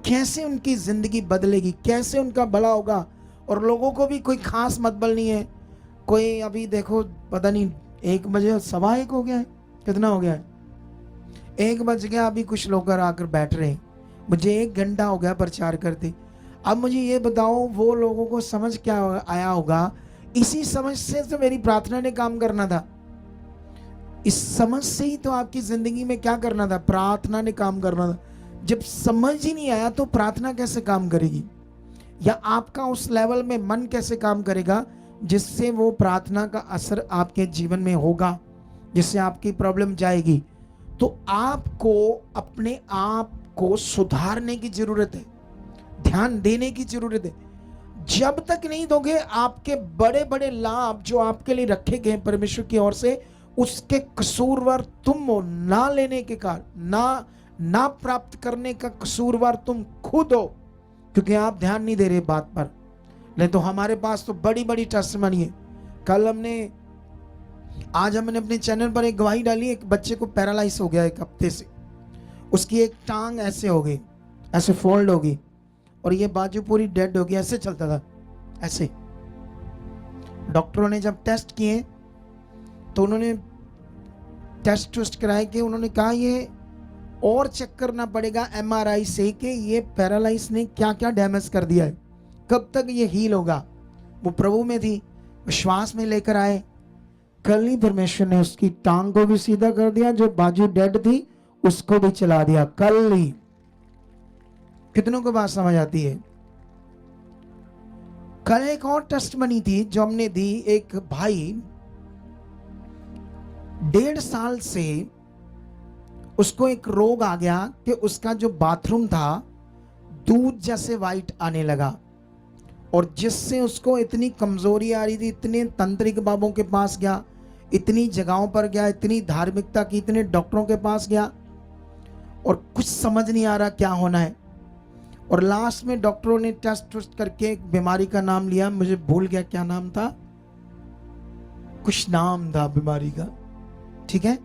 कैसे उनकी जिंदगी बदलेगी, कैसे उनका भला होगा। और लोगों को भी कोई खास मतबल नहीं है। कोई अभी देखो पता नहीं 1 बजे 1:15 हो गया है, कितना हो गया है? 1 बज गया, अभी कुछ लोग आकर बैठ रहे हैं। मुझे 1 घंटा हो गया प्रचार करते। अब मुझे ये बताओ वो लोगों को समझ क्या आया होगा? इसी समझ से तो मेरी प्रार्थना ने काम करना था। इस समझ से ही तो आपकी जिंदगी में क्या करना था? प्रार्थना ने काम करना था। जब समझ ही नहीं आया तो प्रार्थना कैसे काम करेगी? या आपका उस लेवल में मन कैसे काम करेगा जिससे वो प्रार्थना का असर आपके जीवन में होगा, जिससे आपकी प्रॉब्लम जाएगी? तो आपको अपने आप को सुधारने की जरूरत है, ध्यान देने की जरूरत है। जब तक नहीं दोगे, आपके बड़े बड़े लाभ जो आपके लिए रखे गए परमेश्वर की ओर से, उसके कसूरवार तुम हो। ना लेने के कारण, ना प्राप्त करने का कसूरवार तुम खुद हो, क्योंकि आप ध्यान नहीं दे रहे बात पर। नहीं तो हमारे पास तो बड़ी बड़ी टेस्टिमनी है। आज हमने अपने चैनल पर एक गवाही डाली, एक बच्चे को पैरालाइज हो गया 1 हफ्ते से। उसकी एक टांग ऐसे हो गई, ऐसे फोल्ड होगी, और ये बाजू पूरी डेड हो गई। ऐसे चलता था, ऐसे। डॉक्टरों ने जब टेस्ट किए तो उन्होंने टेस्ट कराए कि उन्होंने कहा ये और चेक करना पड़ेगा MRI से कि ये पैरालाइज ने क्या क्या डैमेज कर दिया है, कब तक ये हील होगा। वो प्रभु में थी, विश्वास में लेकर आए। कल ही परमेश्वर ने उसकी टांग को भी सीधा कर दिया, जो बाजू डेड थी उसको भी चला दिया, कल ही। कितनों को बात समझ आती है? कल एक और टेस्ट बनी थी जो हमने दी। एक भाई 1.5 साल से उसको एक रोग आ गया कि उसका जो बाथरूम था दूध जैसे वाइट आने लगा, और जिससे उसको इतनी कमजोरी आ रही थी। इतने तंत्रिक बाबों के पास गया, इतनी जगहों पर गया, इतनी धार्मिकता की, इतने डॉक्टरों के पास गया, और कुछ समझ नहीं आ रहा क्या होना है। और लास्ट में डॉक्टरों ने टेस्ट करके एक बीमारी का नाम लिया, मुझे भूल गया क्या नाम था, कुछ नाम था बीमारी का, ठीक है।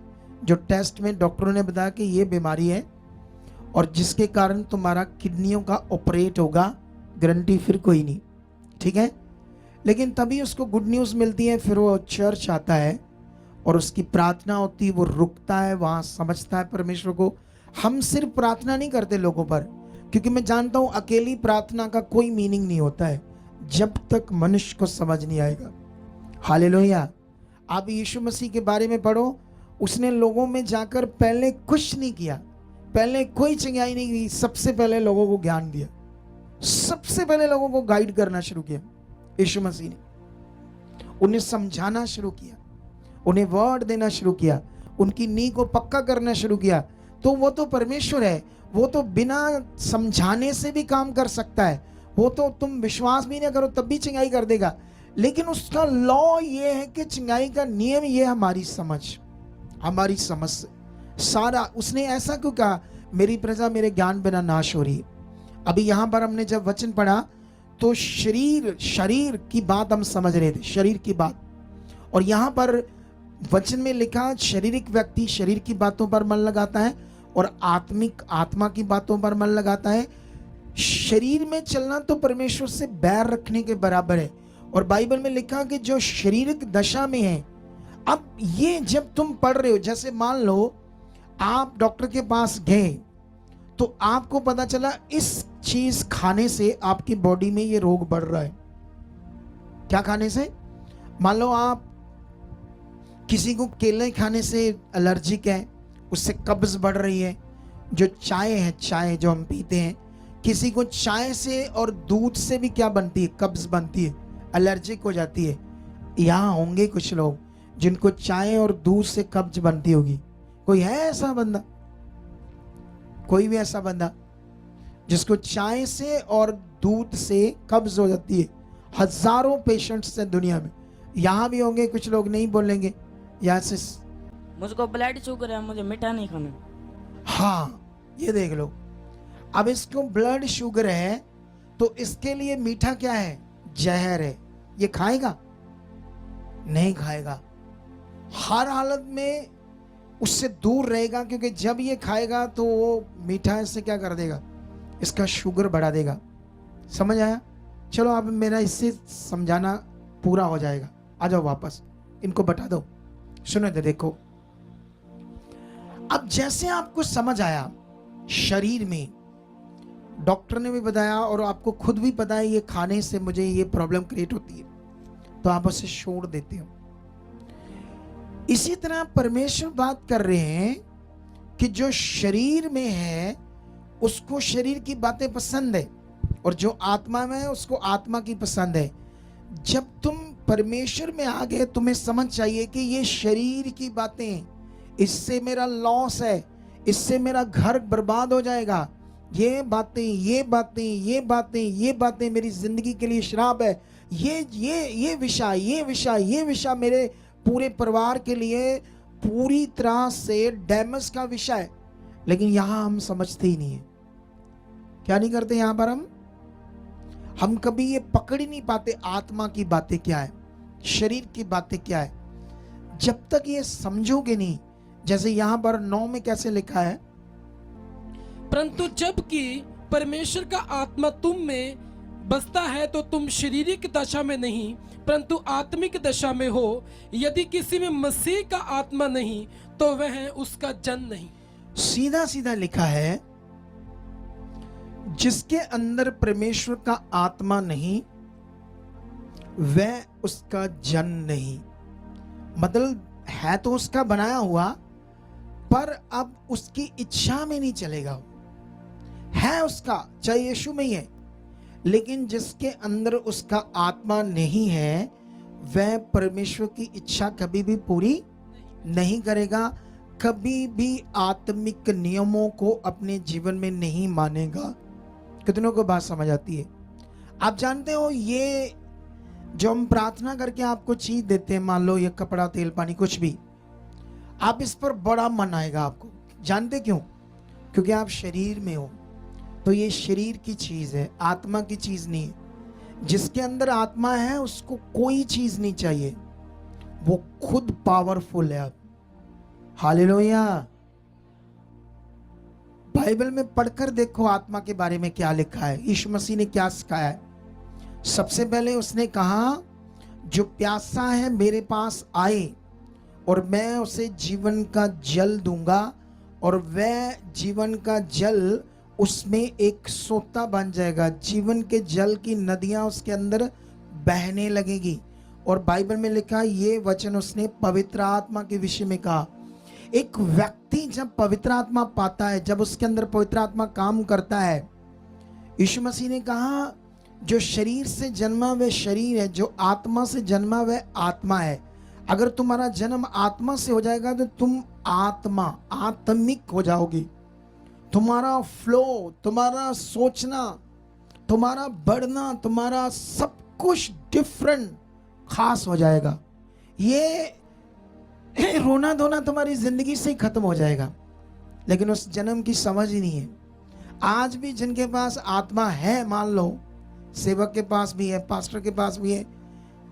जो टेस्ट में डॉक्टरों ने बताया कि ये बीमारी है और जिसके कारण तुम्हारा किडनियों का ऑपरेट होगा, गारंटी फिर कोई नहीं, ठीक है। लेकिन तभी उसको गुड न्यूज़ मिलती है, फिर वो चर्च आता है और उसकी प्रार्थना होती है, वो रुकता है, वहाँ समझता है परमेश्वर को। हम सिर्फ प्रार्थना नहीं करते लोगों पर, क्योंकि मैं जानता हूँ अकेली प्रार्थना का कोई मीनिंग नहीं होता है जब तक मनुष्य को समझ नहीं आएगा। हालेलुया। आप यीशु मसीह के बारे में पढ़ो, उसने लोगों में जाकर पहले कुछ नहीं किया, पहले कोई चंगाई नहीं की, सबसे पहले लोगों को ज्ञान दिया, सबसे पहले लोगों को गाइड करना शुरू किया यीशु मसीह ने। उन्हें समझाना शुरू किया, उन्हें वर्ड देना शुरू किया, उनकी नींव को पक्का करना शुरू किया। तो वो तो परमेश्वर है, वो तो बिना समझाने से भी काम कर सकता है। वो तो तुम विश्वास भी नहीं करो तब भी चंगाई कर देगा। लेकिन उसका लॉ ये है कि चंगाई का नियम ये हमारी समझ से सारा। उसने ऐसा क्यों कहा, मेरी प्रजा मेरे ज्ञान बिना नाश हो रही है। अभी यहां पर हमने जब वचन पढ़ा तो शरीर की बात हम समझ रहे थे, शरीर की बात। और यहां पर वचन में लिखा शारीरिक व्यक्ति शरीर की बातों पर मन लगाता है और आत्मिक आत्मा की बातों पर मन लगाता है। शरीर में चलना तो परमेश्वर से बैर रखने के बराबर है। और बाइबल में लिखा कि जो शारीरिक दशा में है, अब ये जब तुम पढ़ रहे हो, जैसे मान लो आप डॉक्टर के पास गए तो आपको पता चला इस चीज खाने से आपकी बॉडी में ये रोग बढ़ रहा है। क्या खाने से? मान लो आप किसी को केले खाने से एलर्जिक है, उससे कब्ज बढ़ रही है। जो चाय है, चाय जो हम पीते हैं, किसी को चाय से और दूध से भी क्या बनती है? कब्ज बनती है, एलर्जिक हो जाती है। यहाँ होंगे कुछ लोग जिनको चाय और दूध से कब्ज बनती होगी। कोई है ऐसा बंदा? कोई भी ऐसा बंदा जिसको चाय से और दूध से कब्ज हो जाती है? हजारों पेशेंट्स हैं दुनिया में। यहाँ भी होंगे कुछ लोग, नहीं बोलेंगे यहाँ से। मुझको ब्लड शुगर है, मुझे मीठा नहीं खाना। हाँ, ये देख लो। अब इसको ब्लड शुगर है तो इसके लिए मीठा क्या है? जहर है। ये खाएगा? नहीं खाएगा। हर हालत में उससे दूर रहेगा, क्योंकि जब ये खाएगा तो वो मीठा इससे क्या कर देगा? इसका शुगर बढ़ा देगा। समझ आया? चलो अब मेरा इससे समझाना पूरा हो जाएगा। आ जाओ वापस, इनको बता दो। सुनो तो देखो, अब जैसे आपको समझ आया शरीर में, डॉक्टर ने भी बताया और आपको खुद भी पता है ये खाने से मुझे ये प्रॉब्लम क्रिएट होती है, तो आप उसे छोड़ देते हो। इसी तरह परमेश्वर बात कर रहे हैं कि जो शरीर में है उसको शरीर की बातें पसंद है, और जो आत्मा में है उसको आत्मा की पसंद है। जब तुम परमेश्वर में आ गए, तुम्हें समझ चाहिए कि ये शरीर की बातें, इससे मेरा लॉस है, इससे मेरा घर बर्बाद हो जाएगा, ये बातें ये बातें ये बातें ये बातें मेरी जिंदगी के लिए श्राप है, ये विषय ये विषय ये विषय मेरे पूरे परिवार के लिए पूरी तरह से डैमेज का विषय है। लेकिन यहां हम समझते ही नहीं है। क्या नहीं करते यहां पर हम कभी ये पकड़ ही नहीं पाते आत्मा की बातें क्या है, शरीर की बातें क्या है। जब तक ये समझोगे नहीं, जैसे यहां पर 9 में कैसे लिखा है, परंतु जबकि परमेश्वर का आत्मा तुम में बसता है तो तुम शारीरिक दशा में नहीं परंतु आत्मिक दशा में हो। यदि किसी में मसीह का आत्मा नहीं तो वह उसका जन नहीं। सीधा सीधा लिखा है, जिसके अंदर परमेश्वर का आत्मा नहीं वह उसका जन नहीं। मतलब है तो उसका बनाया हुआ, पर अब उसकी इच्छा में नहीं चलेगा। है उसका, चाहे यीशु में ही है, लेकिन जिसके अंदर उसका आत्मा नहीं है वह परमेश्वर की इच्छा कभी भी पूरी नहीं करेगा, कभी भी आत्मिक नियमों को अपने जीवन में नहीं मानेगा। कितनों को बात समझ आती है? आप जानते हो, ये जो हम प्रार्थना करके आपको चीज देते हैं, मान लो ये कपड़ा, तेल, पानी, कुछ भी, आप इस पर बड़ा मन आएगा आपको। जानते क्यों? क्योंकि आप शरीर में हो, तो ये शरीर की चीज है, आत्मा की चीज नहीं है। जिसके अंदर आत्मा है उसको कोई चीज नहीं चाहिए, वो खुद पावरफुल है। अब हालेलुया। बाइबल में पढ़कर देखो आत्मा के बारे में क्या लिखा है, यीशु मसीह ने क्या सिखाया है। सबसे पहले उसने कहा, जो प्यासा है मेरे पास आए और मैं उसे जीवन का जल दूंगा, और वह जीवन का जल उसमें एक सोता बन जाएगा, जीवन के जल की नदियां उसके अंदर बहने लगेगी। और बाइबल में लिखा, ये वचन उसने पवित्र आत्मा के विषय में कहा। एक व्यक्ति जब पवित्र आत्मा पाता है, जब उसके अंदर पवित्र आत्मा काम करता है, यीशु मसीह ने कहा, जो शरीर से जन्मा वह शरीर है, जो आत्मा से जन्मा वह आत्मा है। अगर तुम्हारा जन्म आत्मा से हो जाएगा तो तुम आत्मिक हो जाओगी। तुम्हारा फ्लो, तुम्हारा सोचना, तुम्हारा बढ़ना, तुम्हारा सब कुछ डिफरेंट, खास हो जाएगा। ये रोना धोना तुम्हारी जिंदगी से ही खत्म हो जाएगा। लेकिन उस जन्म की समझ ही नहीं है। आज भी जिनके पास आत्मा है, मान लो सेवक के पास भी है, पास्टर के पास भी है,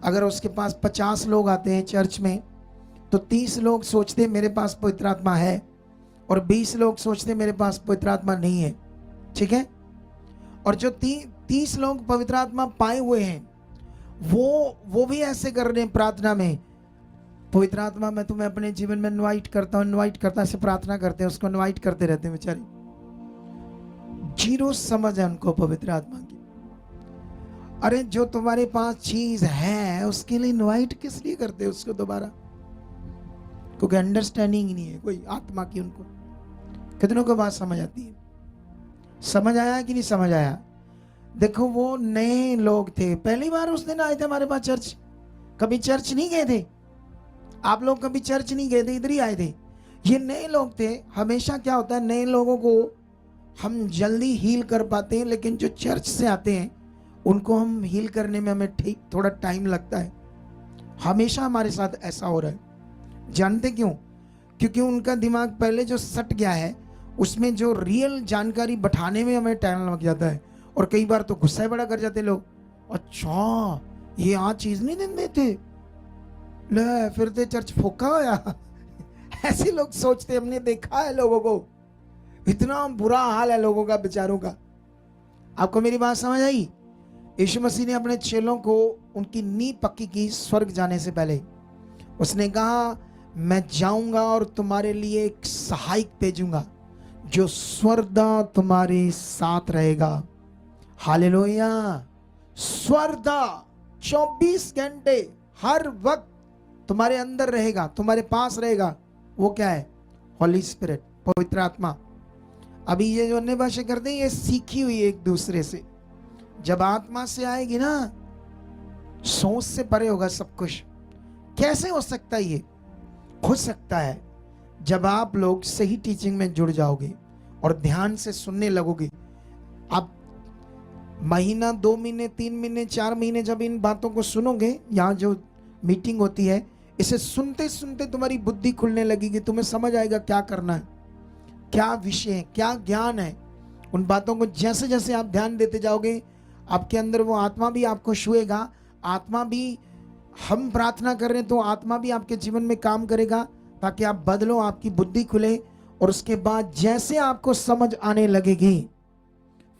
अगर उसके पास 50 लोग आते हैं चर्च में, तो 30 लोग सोचते हैं मेरे पास पवित्र आत्मा है, और 20 लोग सोचते हैं मेरे पास पवित्र आत्मा नहीं है। ठीक है? और जो 30 लोग पवित्र आत्मा पाए हुए हैं, वो भी ऐसे कर रहे हैं प्रार्थना में, पवित्र आत्मा मैं तुम्हें अपने जीवन में इनवाइट करता हूं, ऐसे प्रार्थना करते हैं, उसको इनवाइट करते रहते हैं बेचारे। जीरो समझ है उनको पवित्र आत्मा की। अरे जो तुम्हारे पास चीज है उसके लिए इनवाइट किस लिए करते हो उसको दोबारा? क्योंकि अंडरस्टैंडिंग ही नहीं है कोई आत्मा की उनको। कितनों को बात समझ आती है? समझ आया कि नहीं समझ आया? देखो, वो नए लोग थे, पहली बार उस दिन आए थे हमारे पास चर्च, कभी चर्च नहीं गए थे। आप लोग कभी चर्च नहीं गए थे, इधर ही आए थे। ये नए लोग थे। हमेशा क्या होता है, नए लोगों को हम जल्दी हील कर पाते हैं, लेकिन जो चर्च से आते हैं उनको हम हील करने में हमें ठीक थोड़ा टाइम लगता है। हमेशा हमारे साथ ऐसा हो रहा है। जानते क्यों? क्योंकि उनका दिमाग पहले जो सट गया है, उसमें जो रियल जानकारी बैठाने में हमें टाइम लग जाता है, और कई बार तो गुस्सा बड़ा कर जाते लोग। अच्छा, ये आज चीज नहीं दिन देते, ले फिर ते चर्च फोका होया। ऐसे लोग सोचते, हमने देखा है लोगों को, इतना बुरा हाल है लोगों का, बेचारों का। आपको मेरी बात समझ आई? यीशु मसीह ने अपने चेलों को उनकी नींव पक्की की स्वर्ग जाने से पहले। उसने कहा, मैं जाऊंगा और तुम्हारे लिए एक सहायक भेजूंगा जो स्वर्दा तुम्हारे साथ रहेगा। हालेलुया। स्वर्दा 24 घंटे हर वक्त तुम्हारे अंदर रहेगा, तुम्हारे पास रहेगा। वो क्या है? होली स्पिरिट, पवित्र आत्मा। अभी ये जो अन्य भाषा करते हैं, ये सीखी हुई है एक दूसरे से। जब आत्मा से आएगी ना, सोच से परे होगा सब कुछ। कैसे हो सकता है? ये हो सकता है जब आप लोग सही टीचिंग में जुड़ जाओगे और ध्यान से सुनने लगोगे, आप महीना, 2 महीने, 3 महीने, 4 महीने जब इन बातों को सुनोगे, यहाँ जो मीटिंग होती है, इसे सुनते सुनते तुम्हारी बुद्धि खुलने लगेगी, तुम्हें समझ आएगा क्या करना है, क्या विषय है, क्या ज्ञान है। उन बातों को जैसे जैसे आप ध्यान देते जाओगे, आपके अंदर वो आत्मा भी आपको छुएगा, आत्मा भी, हम प्रार्थना कर रहे हैं तो आत्मा भी आपके जीवन में काम करेगा ताकि आप बदलो, आपकी बुद्धि खुले। और उसके बाद जैसे आपको समझ आने लगेगी,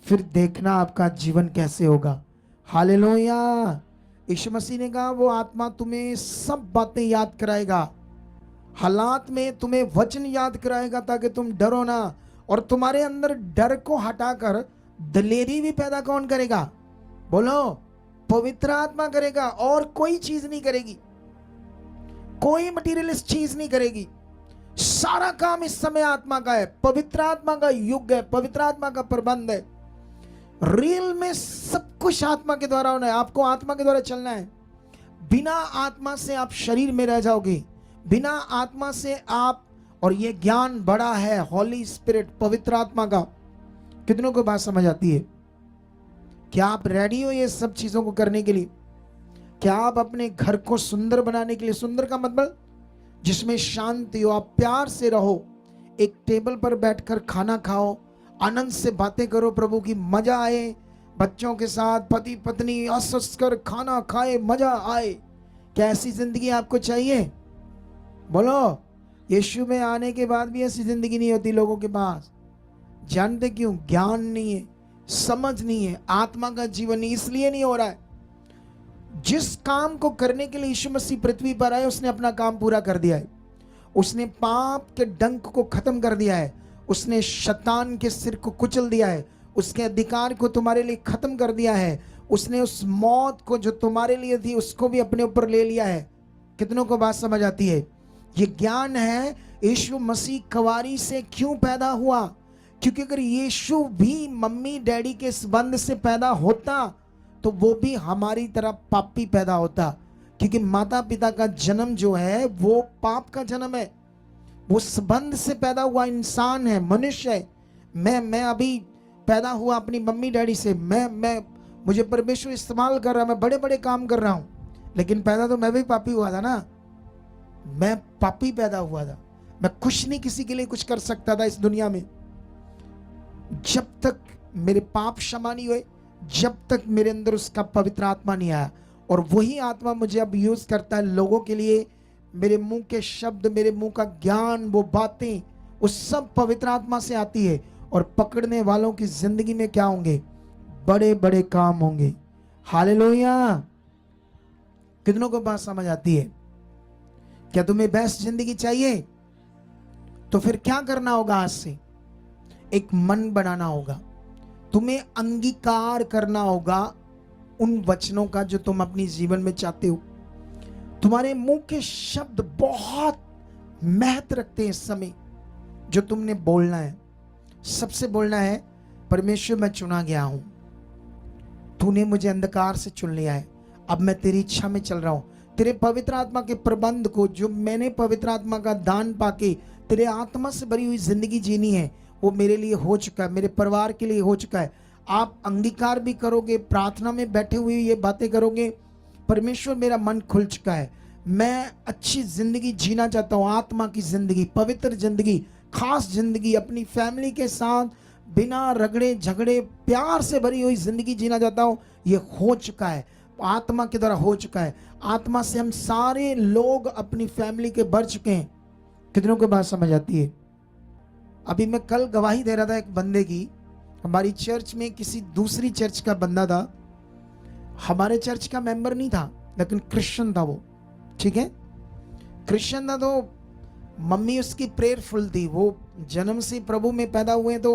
फिर देखना आपका जीवन कैसे होगा। हालेलुया। यीशु मसीह ने कहा वो आत्मा तुम्हें सब बातें याद कराएगा, हालात में तुम्हें वचन याद कराएगा ताकि तुम डरो ना। और तुम्हारे अंदर डर को हटाकर दलेरी भी पैदा कौन करेगा? बोलो, पवित्र आत्मा करेगा, और कोई चीज नहीं करेगी, कोई मटीरियलिस्ट चीज नहीं करेगी। सारा काम इस समय आत्मा का है, पवित्र आत्मा का युग है, पवित्र आत्मा का प्रबंध है। रियल में सब कुछ आत्मा के द्वारा होना है, आपको आत्मा के द्वारा चलना है। बिना आत्मा से आप शरीर में रह जाओगे, बिना आत्मा से आप, और ये ज्ञान बड़ा है, हॉली स्पिरिट, पवित्र आत्मा का। कितनों को बात समझ आती है? क्या आप रेडी हो ये सब चीजों को करने के लिए? क्या आप अपने घर को सुंदर बनाने के लिए, सुंदर का मतलब जिसमें शांति हो, आप प्यार से रहो, एक टेबल पर बैठकर खाना खाओ, आनंद से बातें करो, प्रभु की मजा आए, बच्चों के साथ पति पत्नी हंस कर खाना खाए, मजा आए। क्या ऐसी जिंदगी आपको चाहिए? बोलो। यीशु में आने के बाद भी ऐसी जिंदगी नहीं होती लोगों के पास। जानते क्यों? ज्ञान नहीं है, समझ नहीं है, आत्मा का जीवन नहीं, इसलिए नहीं हो रहा है। जिस काम को करने के लिए यीशु मसीह पृथ्वी पर आए, उसने अपना काम पूरा कर दिया है। उसने पाप के डंक को खत्म कर दिया है, उसने शैतान के सिर को कुचल दिया है, उसके अधिकार को तुम्हारे लिए खत्म कर दिया है, उसने उस मौत को जो तुम्हारे लिए थी उसको भी अपने ऊपर ले लिया है। कितनों को बात समझ आती है? ये ज्ञान है यीशु मसीह कवारी से क्यों पैदा हुआ। क्योंकि अगर यीशु भी मम्मी डैडी के संबंध से पैदा होता तो वो भी हमारी तरह पापी पैदा होता। क्योंकि माता पिता का जन्म जो है वो पाप का जन्म है, वो संबंध से पैदा हुआ इंसान है, मनुष्य है। मैं अभी पैदा हुआ अपनी मम्मी डैडी से, मुझे परमेश्वर इस्तेमाल कर रहा है, मैं बड़े बड़े काम कर रहा हूं, लेकिन पैदा तो मैं भी पापी हुआ था ना। मैं पापी पैदा हुआ था, मैं कुछ नहीं किसी के लिए कुछ कर सकता था इस दुनिया में। जब तक मेरे पाप क्षमा नहीं हुए, जब तक मेरे अंदर उसका पवित्र आत्मा नहीं आया। और वही आत्मा मुझे अब यूज करता है लोगों के लिए। मेरे मुंह के शब्द, मेरे मुंह का ज्ञान, वो बातें, वो सब पवित्र आत्मा से आती है। और पकड़ने वालों की जिंदगी में क्या होंगे? बड़े बड़े काम होंगे। हालेलुया। कितनों को बात समझ आती है? क्या तुम्हें बेस्ट जिंदगी चाहिए? तो फिर क्या करना होगा? आज से एक मन बनाना होगा, तुम्हें अंगीकार करना होगा उन वचनों का जो तुम अपनी जीवन में चाहते हो। तुम्हारे मुंह के शब्द बहुत महत्व रखते हैं इस समय। जो तुमने बोलना है, सबसे बोलना है, परमेश्वर मैं चुना गया हूं, तूने मुझे अंधकार से चुन लिया है, अब मैं तेरी इच्छा में चल रहा हूं। तेरे पवित्र आत्मा के प्रबंध को, जो मैंने पवित्र आत्मा का दान पाके तेरे आत्मा से भरी हुई जिंदगी जीनी है, वो मेरे लिए हो चुका है, मेरे परिवार के लिए हो चुका है। आप अंगीकार भी करोगे, प्रार्थना में बैठे हुए ये बातें करोगे, परमेश्वर मेरा मन खुल चुका है, मैं अच्छी जिंदगी जीना चाहता हूँ, आत्मा की जिंदगी, पवित्र जिंदगी, खास जिंदगी, अपनी फैमिली के साथ बिना रगड़े झगड़े प्यार से भरी हुई जिंदगी जीना चाहता हूँ। ये हो चुका है, आत्मा के द्वारा हो चुका है। आत्मा से हम सारे लोग अपनी फैमिली के भर चुके हैं। कितनों को बात समझ आती है? अभी मैं कल गवाही दे रहा था एक बंदे की, हमारी चर्च में किसी दूसरी चर्च का बंदा था, हमारे चर्च का मेंबर नहीं था लेकिन क्रिश्चियन था वो, ठीक है, क्रिश्चियन था। तो मम्मी उसकी प्रेयरफुल थी, वो जन्म से प्रभु में पैदा हुए तो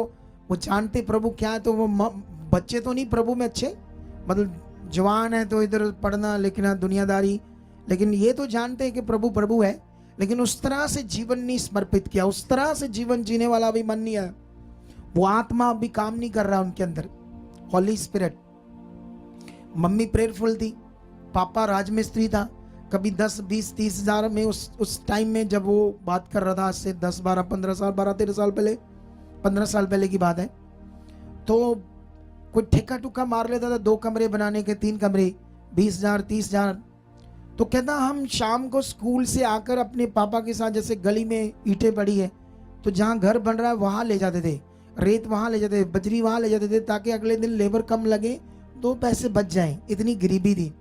वो जानते प्रभु क्या है। तो वो बच्चे तो नहीं प्रभु में अच्छे, मतलब जवान है तो इधर पढ़ना लिखना दुनियादारी, लेकिन ये तो जानते हैं कि प्रभु प्रभु है, लेकिन उस तरह से जीवन नहीं समर्पित किया, उस तरह से जीवन जीने वाला भी मन नहीं है। वो आत्मा अभी काम नहीं कर रहा उनके अंदर, हॉली स्पिरिट। मम्मी प्रेयरफुल थी, पापा राजमिस्त्री था, कभी 10 20 30 हज़ार में उस टाइम में जब वो बात कर रहा था, आज से 10 12 15 साल 12 13 साल पहले, 15 साल पहले की बात है, तो कोई ठेका टुक्का मार लेता था 2 कमरे बनाने के, 3 कमरे, 20,000 30,000। तो कहता हम शाम को स्कूल से आकर अपने पापा के साथ, जैसे गली में ईंटें पड़ी है तो जहाँ घर बन रहा है वहाँ ले जाते थे, रेत वहाँ ले जाते थे, बजरी वहाँ ले जाते थे, ताकि अगले दिन लेबर कम लगे तो पैसे बच जाएं। इतनी गरीबी थी,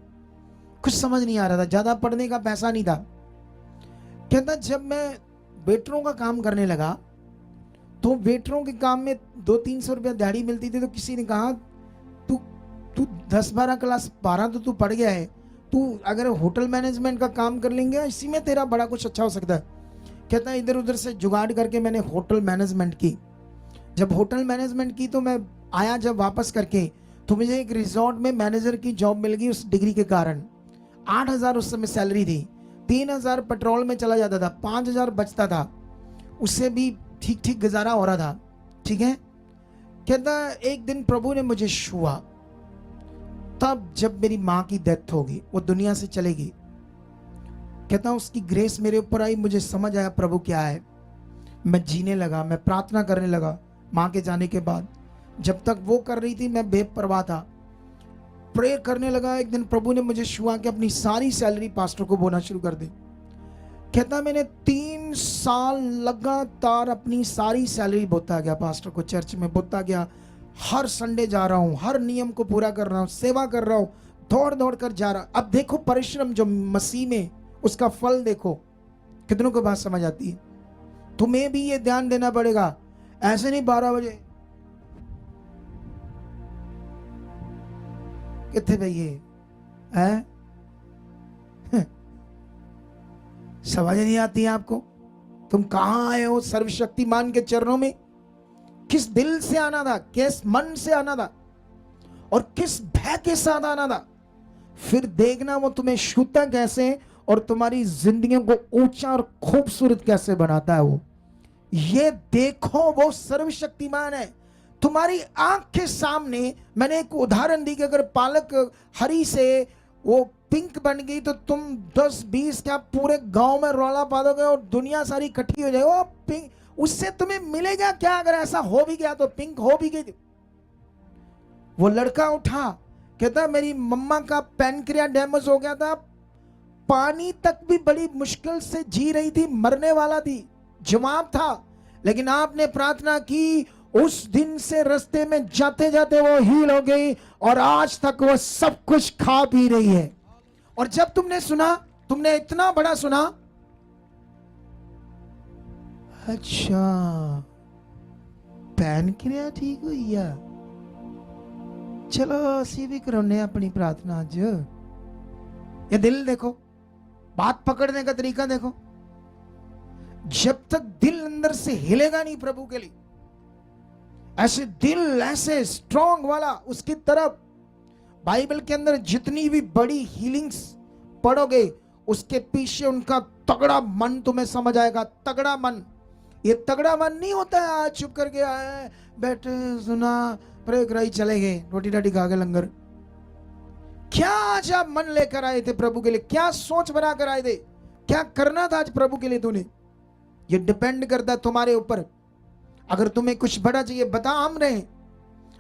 कुछ समझ नहीं आ रहा था, ज़्यादा पढ़ने का पैसा नहीं था। कहता जब मैं वेटरों का काम करने लगा तो वेटरों के काम में 200-300 रुपया दिहाड़ी मिलती थी। तो किसी ने कहा तू 10-12 क्लास 12 तो तू पढ़ गया है, तू अगर होटल मैनेजमेंट का काम कर लेंगे इसी में तेरा बड़ा कुछ अच्छा हो सकता है। कहता है इधर उधर से जुगाड़ करके मैंने होटल मैनेजमेंट की। जब होटल मैनेजमेंट की तो मैं आया जब वापस करके, तो मुझे एक रिजॉर्ट में मैनेजर की जॉब मिल गई उस डिग्री के कारण। 8,000 उस समय सैलरी थी, 3,000 पेट्रोल में चला जाता था, 5,000 बचता था, उससे भी ठीक ठीक गुजारा हो रहा था। ठीक है। कहता एक दिन प्रभु ने मुझे छुआ, तब जब मेरी माँ की डेथ होगी, वो दुनिया से चलेगी। कहता उसकी ग्रेस मेरे ऊपर आई, मुझे समझ आया प्रभु क्या है। मैं जीने लगा, मैं प्रार्थना करने लगा। माँ के जाने के बाद जब तक वो कर रही थी मैं बेपरवाह था, प्रे करने लगा। एक दिन प्रभु ने मुझे छुआ कि अपनी सारी सैलरी पास्टर को बोना शुरू कर दे। कहता मैंने 3 साल लगातार अपनी सारी सैलरी बोता गया, पास्टर को चर्च में बोता गया। हर संडे जा रहा हूँ, हर नियम को पूरा कर रहा हूँ, सेवा कर रहा हूँ, दौड़ दौड़ कर जा रहा। अब देखो परिश्रम जो मसीह में, उसका फल देखो। कितनों को बात समझ आती है? तुम्हें भी ये ध्यान देना पड़ेगा। ऐसे नहीं 12 बजे कितने भैया है, समझ नहीं आती है आपको? तुम कहां आए हो सर्वशक्तिमान के चरणों में? किस दिल से आना था, किस मन से आना था और किस भय के साथ आना था। फिर देखना वो तुम्हें छूता कैसे और तुम्हारी जिंदगियों को ऊंचा और खूबसूरत कैसे बनाता है। वो ये देखो, वो सर्वशक्तिमान है। तुम्हारी आंख के सामने मैंने एक उदाहरण दी कि अगर पालक हरी से वो पिंक बन गई तो तुम 10-20 क्या पूरे गांव में रौला पा दोगे और दुनिया सारी इकट्ठी हो जाएगी। वो पिंक, उससे तुम्हें मिलेगा क्या? अगर ऐसा हो भी गया तो, पिंक हो भी गई। वो लड़का उठा, कहता मेरी मम्मा का पैनक्रिया डैमेज हो गया था, पानी तक भी बड़ी मुश्किल से जी रही थी, मरने वाला थी, जवाब था, लेकिन आपने प्रार्थना की, उस दिन से रास्ते में जाते जाते वो हील हो गई और आज तक वो सब कुछ खा पी रही है। और जब तुमने सुना, तुमने इतना बड़ा सुना, अच्छा पैनक्रिया ठीक हुई है, चलो असी भी करने अपनी प्रार्थना। आज ये दिल देखो, बात पकड़ने का तरीका देखो। जब तक दिल अंदर से हिलेगा नहीं प्रभु के लिए, ऐसे दिल ऐसे स्ट्रॉन्ग वाला उसकी तरफ, बाइबल के अंदर जितनी भी बड़ी हीलिंग्स पढ़ोगे उसके पीछे उनका तगड़ा मन तुम्हें समझ आएगा। तगड़ा मन, ये तगड़ा मन नहीं होता है आज चुप करके आए बैठे सुना प्रे कराई चले गए, रोटी राटी खा के लंगर। क्या आज आप मन लेकर आए थे प्रभु के लिए? क्या सोच बना कर आए थे? क्या करना था आज प्रभु के लिए तूने? ये डिपेंड करता है तुम्हारे ऊपर। अगर तुम्हें कुछ बड़ा चाहिए बता, हम रहे।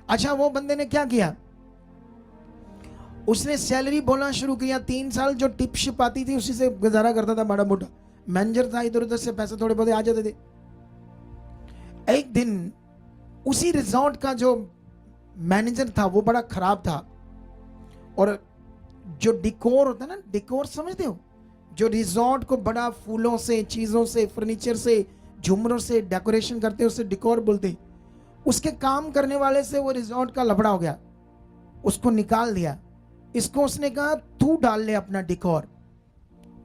अच्छा वो बंदे ने क्या किया, उसने सैलरी बोलना शुरू किया। 3 साल जो टिप शिप आती थी उसी से गुजारा करता था, बड़ा मोटा मैनेजर था, इधर उधर से पैसे थोड़े बहुत आ जाते थे। एक दिन उसी रिजॉर्ट का जो मैनेजर था वो बड़ा खराब था, और जो डिकोर होता है ना, डिकोर समझते हो, जो रिजॉर्ट को बड़ा फूलों से, चीजों से, फर्नीचर से, झूमरों से डेकोरेशन करते हैं, उसे डिकोर बोलते हैं। उसके काम करने वाले से वो रिजॉर्ट का लफड़ा हो गया, उसको निकाल दिया। इसको उसने कहा तू डाल ले अपना डिकोर।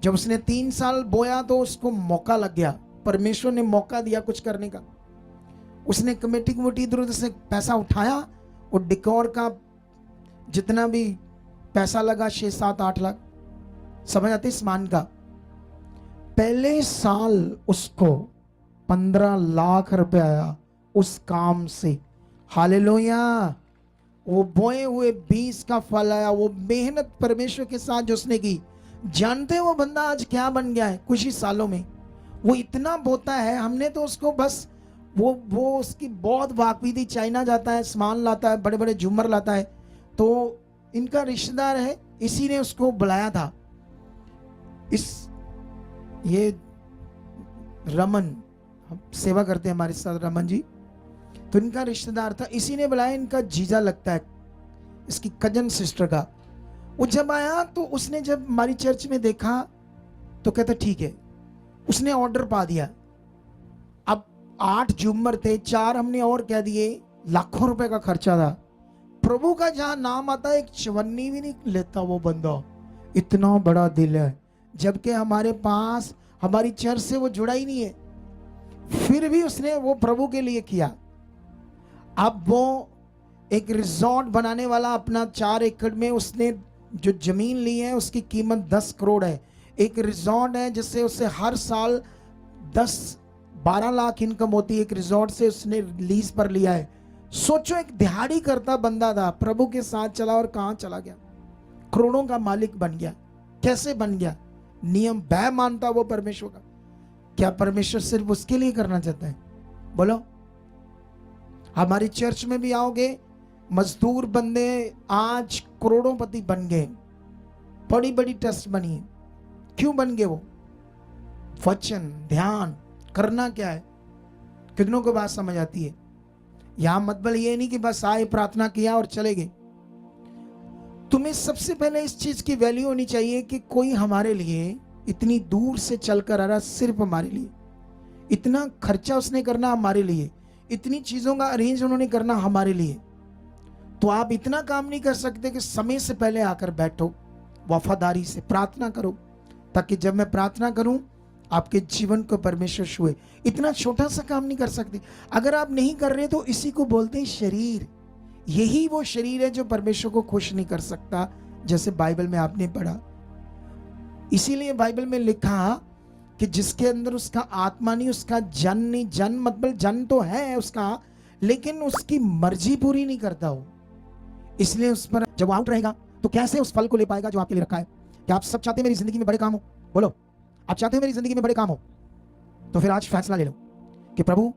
जब उसने 3 साल बोया तो उसको मौका लग गया, परमेश्वर ने मौका दिया कुछ करने का। उसने कमेटी कमेटी इधर उधर से पैसा उठाया और डिकोर का जितना भी पैसा लगा 6-7-8 लाख, समझ आते सामान का। पहले साल उसको 15 लाख रुपए आया उस काम से। हालेलुया। वो बोए हुए बीज का फल आया, वो मेहनत परमेश्वर के साथ जो उसने की। जानते हो वो बंदा आज क्या बन गया है कुछ ही सालों में। वो इतना बोता है, हमने तो उसको बस वो उसकी बहुत वाकफी थी, चाइना जाता है, सामान लाता है, बड़े बड़े झूमर लाता है, तो इनका रिश्तेदार है, इसी ने उसको बुलाया था। ये रमन, हम सेवा करते हैं हमारे साथ रमन जी, तो इनका रिश्तेदार था, इसी ने बुलाया, इनका जीजा लगता है, इसकी कजन सिस्टर का। वो जब आया तो उसने जब हमारी चर्च में देखा तो कहता ठीक है, उसने ऑर्डर पा दिया। अब 8 झूमर थे, 4 हमने और कह दिए, लाखों रुपए का खर्चा था। प्रभु का जहां नाम आता है एक चवन्नी भी नहीं लेता वो बंदा, इतना बड़ा दिल है, जबकि हमारे पास हमारी चर्च से वो जुड़ा ही नहीं है, फिर भी उसने वो प्रभु के लिए किया। अब वो एक रिजॉर्ट बनाने वाला अपना 4 एकड़ में उसने जो जमीन ली है उसकी कीमत 10 करोड़ है। एक रिजॉर्ट है जिससे उससे हर साल 10-12 लाख इनकम होती है, एक रिजॉर्ट से उसने लीज पर लिया है। सोचो, एक दिहाड़ी करता बंदा था, प्रभु के साथ चला और कहां चला गया, करोड़ों का मालिक बन गया। कैसे बन गया? नियम भय मानता वो परमेश्वर का। क्या परमेश्वर सिर्फ उसके लिए करना चाहता है? बोलो। हमारी चर्च में भी आओगे, मजदूर बंदे आज करोड़ोंपति बन गए, बड़ी बड़ी ट्रस्ट बनी है। क्यों बन गए वो? वचन ध्यान करना क्या है, कितनों को बात समझ आती है? यहां मतलब ये नहीं कि बस आए प्रार्थना किया और चले गए। तुम्हें सबसे पहले इस चीज की वैल्यू होनी चाहिए कि कोई हमारे लिए इतनी दूर से चलकर आ रहा, सिर्फ हमारे लिए, इतना खर्चा उसने करना हमारे लिए, इतनी चीजों का अरेंज उन्होंने करना हमारे लिए। तो आप इतना काम नहीं कर सकते कि समय से पहले आकर बैठो, वफादारी से प्रार्थना करो, ताकि जब मैं प्रार्थना करूं आपके जीवन को परमेश्वर छुए। इतना छोटा सा काम नहीं कर सकते। अगर आप नहीं कर रहे तो इसी को बोलते हैं शरीर। यही वो शरीर है जो परमेश्वर को खुश नहीं कर सकता, जैसे बाइबल में आपने पढ़ा। इसीलिए बाइबल में लिखा कि जिसके अंदर उसका आत्मा नहीं, उसका जन नहीं, जन मतलब जन तो है उसका, लेकिन उसकी मर्जी पूरी नहीं करता हो, इसलिए उस पर जब आउट रहेगा तो कैसे उस फल को ले पाएगा जो आपके लिए रखा है। क्या आप सब चाहते हैं मेरी जिंदगी में बड़े काम हो? बोलो, आप चाहते हैं मेरी जिंदगी में बड़े काम हो? तो फिर आज फैसला ले लो कि प्रभु,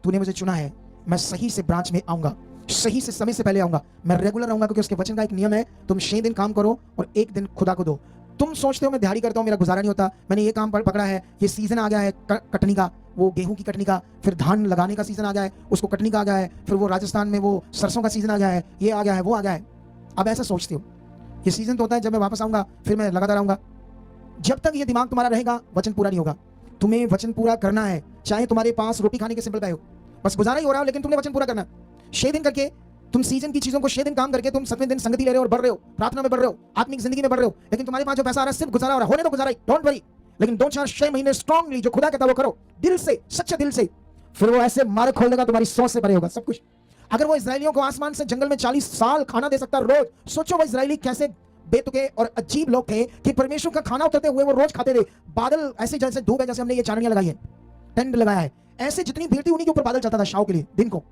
तूने मुझे चुना है, मैं सही से ब्रांच में आऊंगा, सही से समय से पहले आऊंगा, मैं रेगुलर रहूंगा, क्योंकि उसके वचन का एक नियम है, तुम 6 दिन काम करो और 1 दिन खुदा को दो। तुम सोचते हो मैं दिहाड़ी करता हूं, मेरा गुजारा नहीं होता, मैंने ये काम पकड़ा है, ये सीजन आ गया है कटनी का, वो गेहूं की कटनी का, फिर धान लगाने का सीजन आ गया है, उसको कटनी का आ गया है, फिर वो राजस्थान में वो सरसों का सीजन आ गया है, ये आ गया है, वो आ गया है। अब ऐसा सोचते हो, ये सीजन तो होता है जब मैं वापस आऊंगा, फिर मैं लगाता रहूंगा। जब तक ये दिमाग तुम्हारा रहेगा वचन पूरा नहीं होगा। तुम्हें वचन पूरा करना है, चाहे तुम्हारे पास रोटी खाने के सिंपल पे हो, बस गुजारा ही हो रहा हो, लेकिन तुमने वचन पूरा करना है। 6 दिन करके तुम सीजन की चीजों को 6 दिन काम करके तुम 7वें दिन संगति ले रहे हो और बढ़ रहे हो, प्रार्थना में बढ़ रहे हो, आत्मिक जिंदगी में बढ़ रहे हो, लेकिन तुम्हारे पास जो पैसा आ रहा है सिर्फ गुजारा हो रहा है। होने तो गुजारा ही, डोंट वरी, लेकिन 2-4-6 महीने स्ट्रांगली जो खुदा कहता है वो करो, दिल से, सच्चे दिल से, फिर वो ऐसे मार्ग खोल देगा, तुम्हारी सोच से परे होगा सब कुछ। अगर वो इजरायलियों को आसमान से जंगल में 40 साल खाना दे सकता रोज, सोचो वो इजरायली कैसे बेतुके और अजीब लोग थे कि परमेश्वर का खाना उतरते हुए वो रोज खाते थे। बादल ऐसे जैसे धूप है, जैसे हमने ये चांदनियां लगाई है, टेंट लगाया है, ऐसे जितनी भीड़ थी उन्हीं के ऊपर बादल चलता था शाव के लिए, दिन को,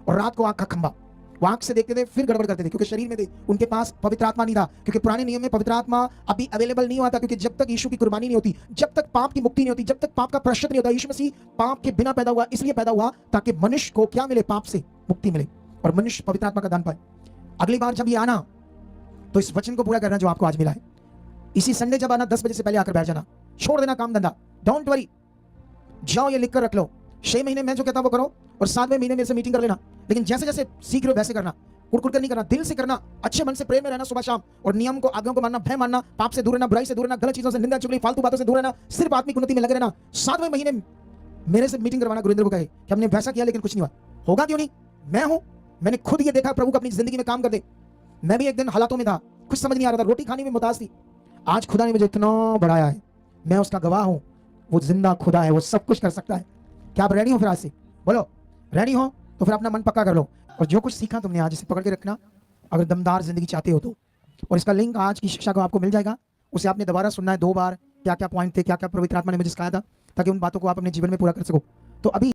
और रात को आंख का खंभा। वो आंख से देखते थे फिर गड़बड़ करते थे, क्योंकि शरीर में थे, उनके पास पवित्र आत्मा नहीं था, क्योंकि पुराने नियम में पवित्र आत्मा अभी अवेलेबल नहीं हुआ था, क्योंकि जब तक यीशु की कुर्बानी नहीं होती, जब तक पाप की मुक्ति नहीं होती, जब तक पाप का प्रायश्चित नहीं होता। यीशु मसीह पाप के बिना पैदा हुआ, इसलिए पैदा हुआ ताकि मनुष्य को क्या मिले? पाप से मुक्ति मिले और मनुष्य पवित्र आत्मा का दान पाए। अगली बार जब ये आना तो इस वचन को पूरा करना जो आपको आज मिला है। इसी संडे जब आना 10 बजे से पहले आकर बैठ जाना, छोड़ देना काम धंधा, डोंट वरी, जाओ ये लिख कर रख लो, 6 महीने मैं जो कहता हूं वो करो और 7वें महीने मेरे से मीटिंग कर लेना, लेकिन जैसे जैसे सीख रहे हो वैसे करना, कुड़कुड़ कर नहीं करना, दिल से करना, अच्छे मन से प्रेम में रहना सुबह शाम, और नियम को, आज्ञाओं को मानना, भय मानना, पाप से दूर रहना, बुराई से दूर रहना, गलत चीजों से, निंदा चुगली फालतू बातों से दूर रहना, सिर्फ आत्मिक उन्नति में लगे रहना। 7वें महीने मेरे से मीटिंग करवाना। गुरिंदर को कहे कि हमने वैसा किया लेकिन कुछ नहीं हुआ, होगा क्यों नहीं? मैं हूं, मैंने खुद ये देखा प्रभु को अपनी जिंदगी में काम कर दे। मैं भी एक दिन हालातों में था, कुछ समझ नहीं आ रहा था, रोटी खाने में मुताज थी, आज खुदा ने मुझे इतना बढ़ाया है, मैं उसका गवाह हूं। वो जिंदा खुदा है, वो सब कुछ कर सकता है। क्या आप रेडी हो? फिर आज से बोलो, रेडी हो तो फिर अपना मन पक्का कर लो, और जो कुछ सीखा तुमने आज इसे पकड़ के रखना, अगर दमदार जिंदगी चाहते हो तो। और इसका लिंक आज की शिक्षा को आपको मिल जाएगा, उसे आपने दोबारा सुनना है 2 बार, क्या क्या पॉइंट थे, क्या क्या पवित्र आत्मा ने मुझे सिखाया था, ताकि उन बातों को आप अपने जीवन में पूरा कर सको। तो अभी